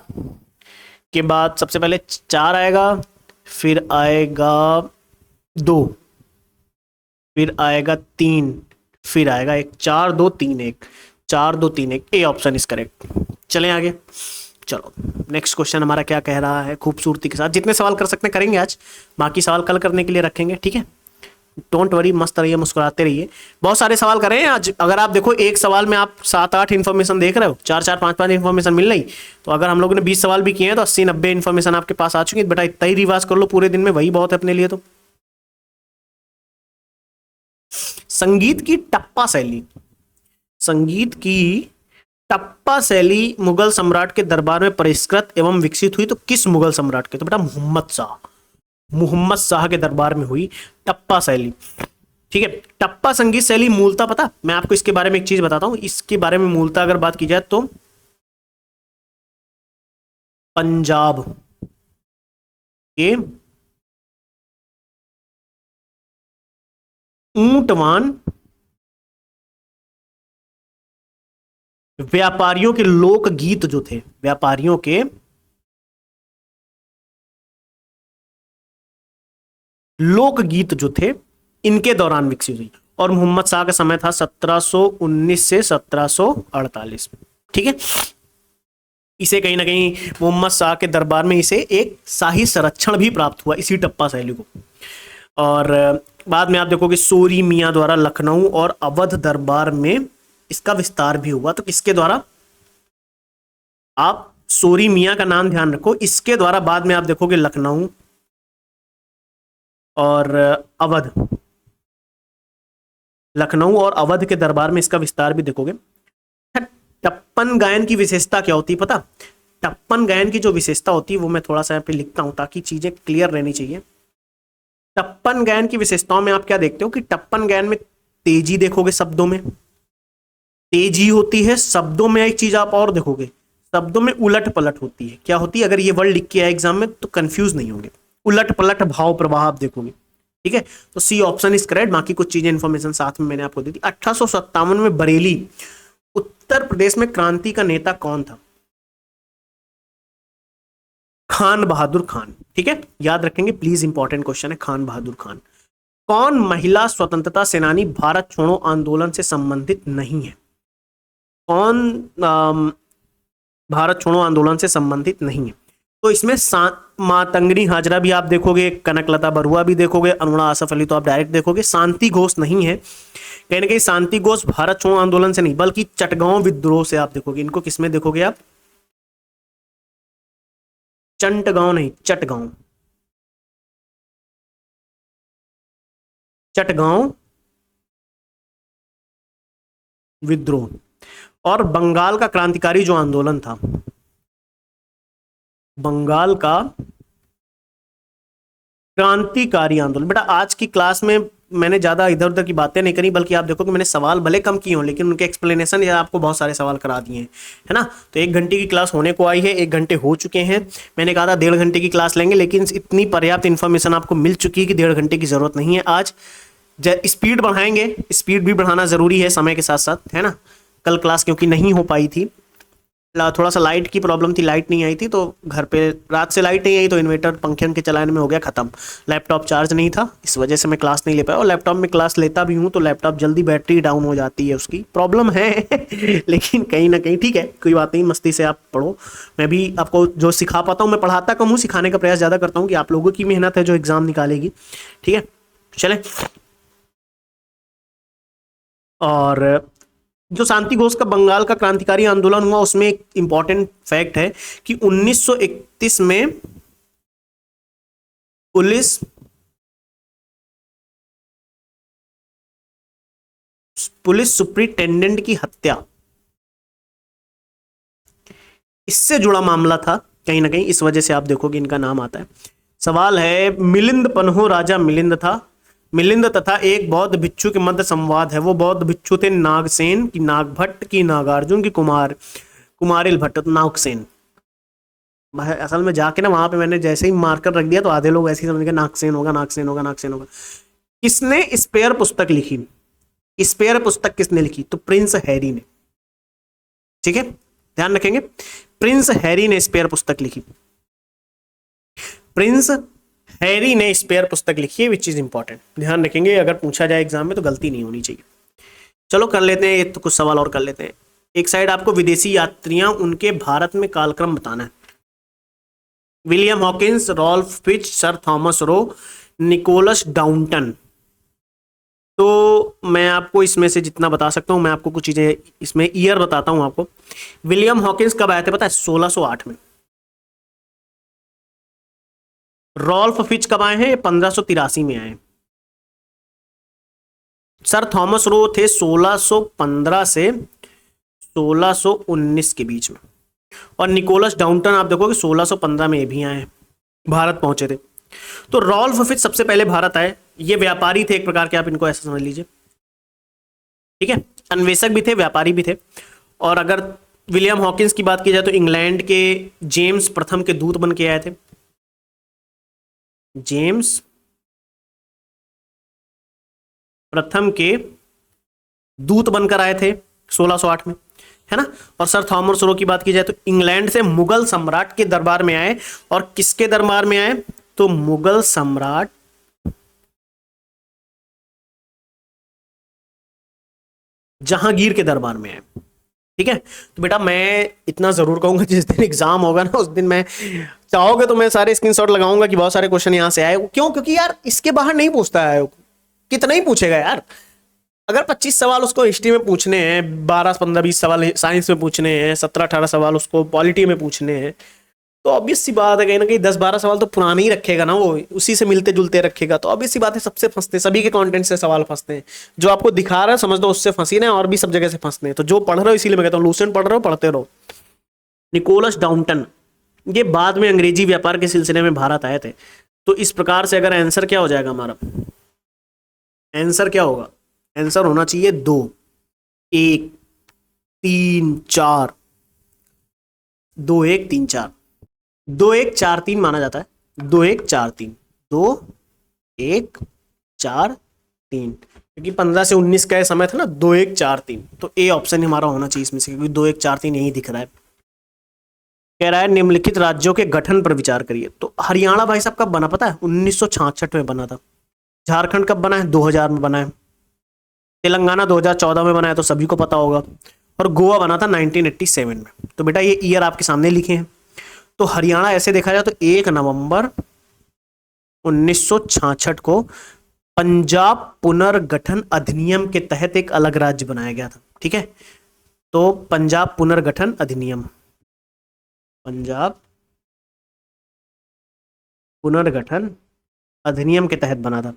S1: के बाद सबसे पहले 4 आएगा, फिर आएगा 2, फिर आएगा 3, फिर आएगा 1। 4 2 3 1, 4 2 3 1, ए ऑप्शन इज करेक्ट। चलें आगे। चलो नेक्स्ट क्वेश्चन हमारा क्या कह रहा है, खूबसूरती के साथ जितने सवाल कर सकते हैं करेंगे आज, बाकी सवाल कल करने के लिए रखेंगे। ठीक है, डोंट वरी, मस्त रहिए, मुस्कुराते रहिए। बहुत सारे सवाल करें आज। अगर आप देखो एक सवाल में आप 7-8 इन्फॉर्मेशन देख रहे हो, 4-4 5-5 इन्फॉर्मेशन मिल रही, तो अगर हम लोगों ने 20 सवाल भी किए हैं तो 80-90 इन्फॉर्मेशन आपके पास आ चुकी है। बेटा इतना ही रिवाज कर लो पूरे दिन में, वही बहुत है अपने लिए। तो संगीत की टप्पा शैली, संगीत की टप्पा शैली मुगल सम्राट के दरबार में परिष्कृत एवं विकसित हुई, तो किस मुगल सम्राट के? तो बेटा मोहम्मद शाह, मोहम्मद शाह के दरबार में हुई टप्पा शैली। ठीक है। टप्पा संगीत शैली मूलतः, पता मैं आपको इसके बारे में एक चीज बताता हूं, इसके बारे में मूलतः अगर बात की जाए तो पंजाब के ऊंटवान व्यापारियों के लोकगीत जो थे, व्यापारियों के लोकगीत जो थे, इनके दौरान विकसित हुई। और मोहम्मद शाह का समय था 1719 से 1748। ठीक है। इसे कहीं ना कहीं मोहम्मद शाह के दरबार में इसे एक शाही संरक्षण भी प्राप्त हुआ, इसी टप्पा शैली को। और बाद में आप देखोगे सोरी मियां द्वारा लखनऊ और अवध दरबार में इसका विस्तार भी हुआ। तो किसके द्वारा? आप सोरी मियां का नाम ध्यान रखो, इसके द्वारा बाद में आप देखोगे लखनऊ और अवध, लखनऊ और अवध के दरबार में इसका विस्तार भी देखोगे। टप्पन गायन की विशेषता क्या होती है पता? टप्पन गायन की जो विशेषता होती है वो मैं थोड़ा सा यहाँ पे लिखता हूं ताकि चीजें क्लियर रहनी चाहिए। टप्पन गायन की विशेषताओं में आप क्या देखते हो कि टप्पन गायन में तेजी देखोगे, शब्दों में तेजी होती है। शब्दों में एक चीज आप और देखोगे, शब्दों में उलट पलट होती है। क्या होती है? अगर ये वर्ड लिख के आए एग्जाम में तो कंफ्यूज नहीं होंगे। उलट पलट भाव प्रवाह आप देखोगे। ठीक है, तो सी ऑप्शन इज करेक्ट। बाकी कुछ चीजें इंफॉर्मेशन साथ में मैंने आपको दी थी। 1857 में बरेली उत्तर प्रदेश में क्रांति का नेता कौन था? खान बहादुर खान। ठीक है, याद रखेंगे प्लीज, इंपॉर्टेंट क्वेश्चन है खान बहादुर खान। कौन महिला स्वतंत्रता सेनानी भारत छोड़ो आंदोलन से संबंधित नहीं है? कौन भारत छोड़ो आंदोलन से संबंधित नहीं है? तो इसमें मातंगनी हाजरा भी आप देखोगे, कनकलता बरुआ भी देखोगे, अरुणा आसफ अली तो आप डायरेक्ट देखोगे। शांति घोष नहीं है, कहीं ना कहीं शांति घोष भारत छोड़ो आंदोलन से नहीं बल्कि चटगांव विद्रोह से आप देखोगे। इनको किसमें देखोगे आप? चंटगांव नहीं, चटगांव, चटगांव विद्रोह। और बंगाल का क्रांतिकारी जो आंदोलन था, बंगाल का क्रांतिकारी आंदोलन। बेटा आज की क्लास में मैंने ज्यादा इधर उधर की बातें नहीं करी, बल्कि आप देखो कि मैंने सवाल भले कम किए हों लेकिन उनके एक्सप्लेनेशन या आपको बहुत सारे सवाल करा दिए हैं, है ना। तो 1 घंटे की क्लास होने को आई है, 1 घंटे हो चुके हैं। मैंने कहा था 1.5 घंटे की क्लास लेंगे, लेकिन इतनी पर्याप्त इंफॉर्मेशन आपको मिल चुकी है कि 1.5 घंटे की जरूरत नहीं है। आज स्पीड बढ़ाएंगे, स्पीड भी बढ़ाना जरूरी है समय के साथ साथ, है ना। कल क्लास क्योंकि नहीं हो पाई थी, थोड़ा सा लाइट की प्रॉब्लम थी, लाइट नहीं आई थी, तो घर पे रात से लाइट नहीं आई तो इन्वर्टर पंखे के चलाने में हो गया खत्म। लैपटॉप चार्ज नहीं था, इस वजह से मैं क्लास नहीं ले पाया। और लैपटॉप में क्लास लेता भी हूँ तो लैपटॉप जल्दी बैटरी डाउन हो जाती है, उसकी प्रॉब्लम है लेकिन कहीं ना कहीं ठीक है, कोई बात नहीं, मस्ती से आप पढ़ो। मैं भी आपको जो सिखा पाता हूँ, मैं पढ़ाता कम हूँ, सिखाने का प्रयास ज़्यादा करता हूँ कि आप लोगों की मेहनत है जो एग्जाम निकालेगी, ठीक है। चले, और जो शांति घोष का बंगाल का क्रांतिकारी आंदोलन हुआ उसमें एक इंपॉर्टेंट फैक्ट है कि 1931 में पुलिस सुप्रिंटेंडेंट की हत्या, इससे जुड़ा मामला था कहीं ना कहीं, इस वजह से आप देखोगे इनका नाम आता है। सवाल है, मिलिंद पन्हो राजा मिलिंद था। मिलिंद तथा एक बौद्ध भिक्षु के मध्य संवाद है। वो बौद्ध भिक्षु थे नागसेन की, नागभट्ट की, नागार्जुन की, कुमारिल भट्ट, नागसेन। असल में जाके ना वहां पे मैंने जैसे ही मार्कर रख दिया तो आधे लोग ऐसे ही समझ गए नागसेन होगा, नागसेन होगा, नागसेन होगा। किसने स्पेयर पुस्तक लिखी? स्पेयर पुस्तक किसने लिखी? तो प्रिंस हैरी ने, ठीक है, ध्यान रखेंगे। प्रिंस हैरी ने स्पेयर पुस्तक लिखी, प्रिंस हैरी ने स्पेयर पुस्तक लिखी है, विच इज इंपॉर्टेंट, ध्यान रखेंगे। अगर पूछा जाए एग्जाम में तो गलती नहीं होनी चाहिए। चलो कर लेते हैं, ये तो कुछ सवाल और कर लेते हैं। एक साइड आपको विदेशी यात्रियां उनके भारत में कालक्रम बताना है। William Hawkins, Ralph Fitch, sir Thomas Roe, Nicholas Downton. तो मैं आपको इसमें से जितना बता सकता हूं, मैं आपको कुछ चीजें इसमें ईयर बताता हूं आपको। विलियम हॉकिंस कब आए थे पता है? 1608 में। रॉल्फ फिच कब आए हैं? 1583 में आए। सर थॉमस रो थे 1615 से 1619 के बीच में। और निकोलस डाउंटन आप देखोगे 1615 में भी आए, भारत पहुंचे थे। तो रॉल्फ फिच सबसे पहले भारत आए। ये व्यापारी थे एक प्रकार के, आप इनको ऐसा समझ लीजिए, ठीक है। अन्वेषक भी थे, व्यापारी भी थे। और अगर विलियम हॉकिंस की बात की जाए तो इंग्लैंड के जेम्स प्रथम के दूत बन के आए थे। जेम्स प्रथम के दूत बनकर आए थे 1608 में, है ना। और सर थॉमस रो की बात की जाए तो इंग्लैंड से मुगल सम्राट के दरबार में आए। और किसके दरबार में आए? तो मुगल सम्राट जहांगीर के दरबार में आए, ठीक है। तो बेटा मैं इतना जरूर कहूंगा, जिस दिन एग्जाम होगा ना उस दिन मैं चाहोगे तो मैं सारे स्क्रीनशॉट लगाऊंगा कि बहुत सारे क्वेश्चन यहां से आए। क्यों? क्योंकि यार इसके बाहर नहीं पूछता है, कितना ही पूछेगा यार। अगर 25 सवाल उसको हिस्ट्री में पूछने हैं, 12 15 20 सवाल साइंस में पूछने हैं, 17 18 सवाल उसको पॉलिटी में पूछने हैं, तो ऑब्वियस सी बात है कहीं ना कहीं 10 12 सवाल तो पुराने ही रखेगा ना, वो उसी से मिलते जुलते रखेगा। तो ऑब्वियस सी बात है सबसे फंसते, सभी के कंटेंट से सवाल फंसते हैं। जो आपको दिखा रहा है समझ दो उससे फंसी ना, और भी सब जगह से फंसते हैं। तो जो पढ़ रहे हो, इसीलिए मैं कहता हूँ लूसेंट पढ़ रहे हो, पढ़ते रहो। निकोलस डाउंटन ये बाद में अंग्रेजी व्यापार के सिलसिले में भारत आए थे। तो इस प्रकार से अगर आंसर क्या हो जाएगा हमारा, आंसर क्या होगा? आंसर होना चाहिए 2 1 3 4, 2 1 3 4, 2 1 4 3 माना जाता है। 2 1 4 3, 2 1 4 3, क्योंकि 15 से 19 का समय था ना, 2 1 4 3। तो ए ऑप्शन हमारा होना चाहिए इसमें से, क्योंकि 2 1 4 3 यही दिख रहा है। कह रहा है निम्नलिखित राज्यों के गठन पर विचार करिए। तो हरियाणा भाई साहब कब बना पता है? 1966 में बना था। झारखंड कब बना है? 2000 में बना है। तेलंगाना 2014 में बना है, तो सभी को पता होगा। और गोवा बना था 1987 में। तो बेटा ये ईयर आपके सामने लिखे हैं। तो हरियाणा ऐसे देखा जाए तो 1 नवंबर 1966 को पंजाब पुनर्गठन अधिनियम के तहत एक अलग राज्य बनाया गया था। ठीक है, तो पंजाब पुनर्गठन अधिनियम, पंजाब पुनर्गठन अधिनियम के तहत बना था।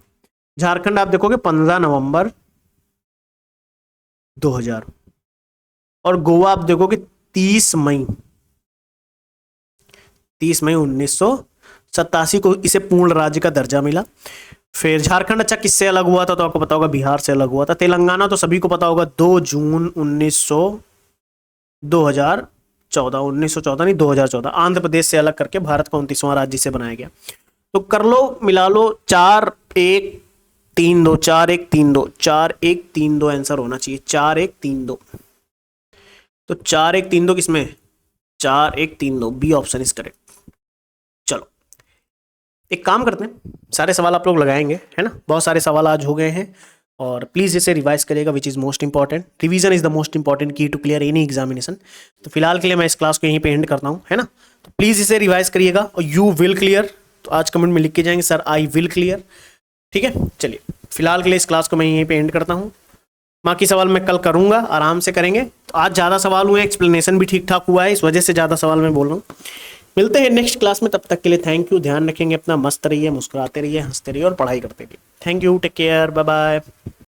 S1: झारखंड आप देखोगे 15 नवंबर 2000, और गोवा आप देखोगे 30 मई 1987 को इसे पूर्ण राज्य का दर्जा मिला। फिर झारखंड अच्छा किससे अलग हुआ था, तो आपको पता होगा बिहार से अलग हुआ था। तेलंगाना तो सभी को पता होगा 2 जून 1914 नहीं 2014, आंध्र प्रदेश से अलग करके भारत का 29वां राज्य से बनाया गया। तो कर लो मिला लो 4-1-3-2 4-1-3-2 4-1-3-2 आंसर होना चाहिए 4-1-3-2। तो 4-1-3-2 किसमें, 4-1-3-2 बी ऑप्शन इज करेक्ट। चलो एक काम करते हैं, सारे सवाल आप लोग लगाएंगे है ना, बहुत सारे सवाल आज हो गए हैं, और प्लीज इसे रिवाइज करिएगा, which is most important. Revision is the most important की टू क्लियर एनी एग्जामिनेशन। तो फिलहाल के लिए मैं इस क्लास को यहीं पे एंड करता हूँ है ना, तो प्लीज इसे रिवाइज करिएगा, और यू विल क्लियर, तो आज कमेंट में लिख के जाएंगे सर आई विल क्लियर। ठीक है, चलिए फिलहाल के लिए इस क्लास को मैं यहीं पे एंड करता हूँ। बाकी सवाल मैं कल करूंगा, आराम से करेंगे। तो आज ज़्यादा सवाल हुए, एक्सप्लेनेशन भी ठीक ठाक हुआ है, इस वजह से ज़्यादा सवाल मैं बोल रहा हूँ। मिलते हैं नेक्स्ट क्लास में, तब तक के लिए थैंक यू, ध्यान रखेंगे अपना, मस्त रहिए, मुस्कुराते रहिए, हंसते रहिए और पढ़ाई करते रहिए। Thank you, take care, bye bye.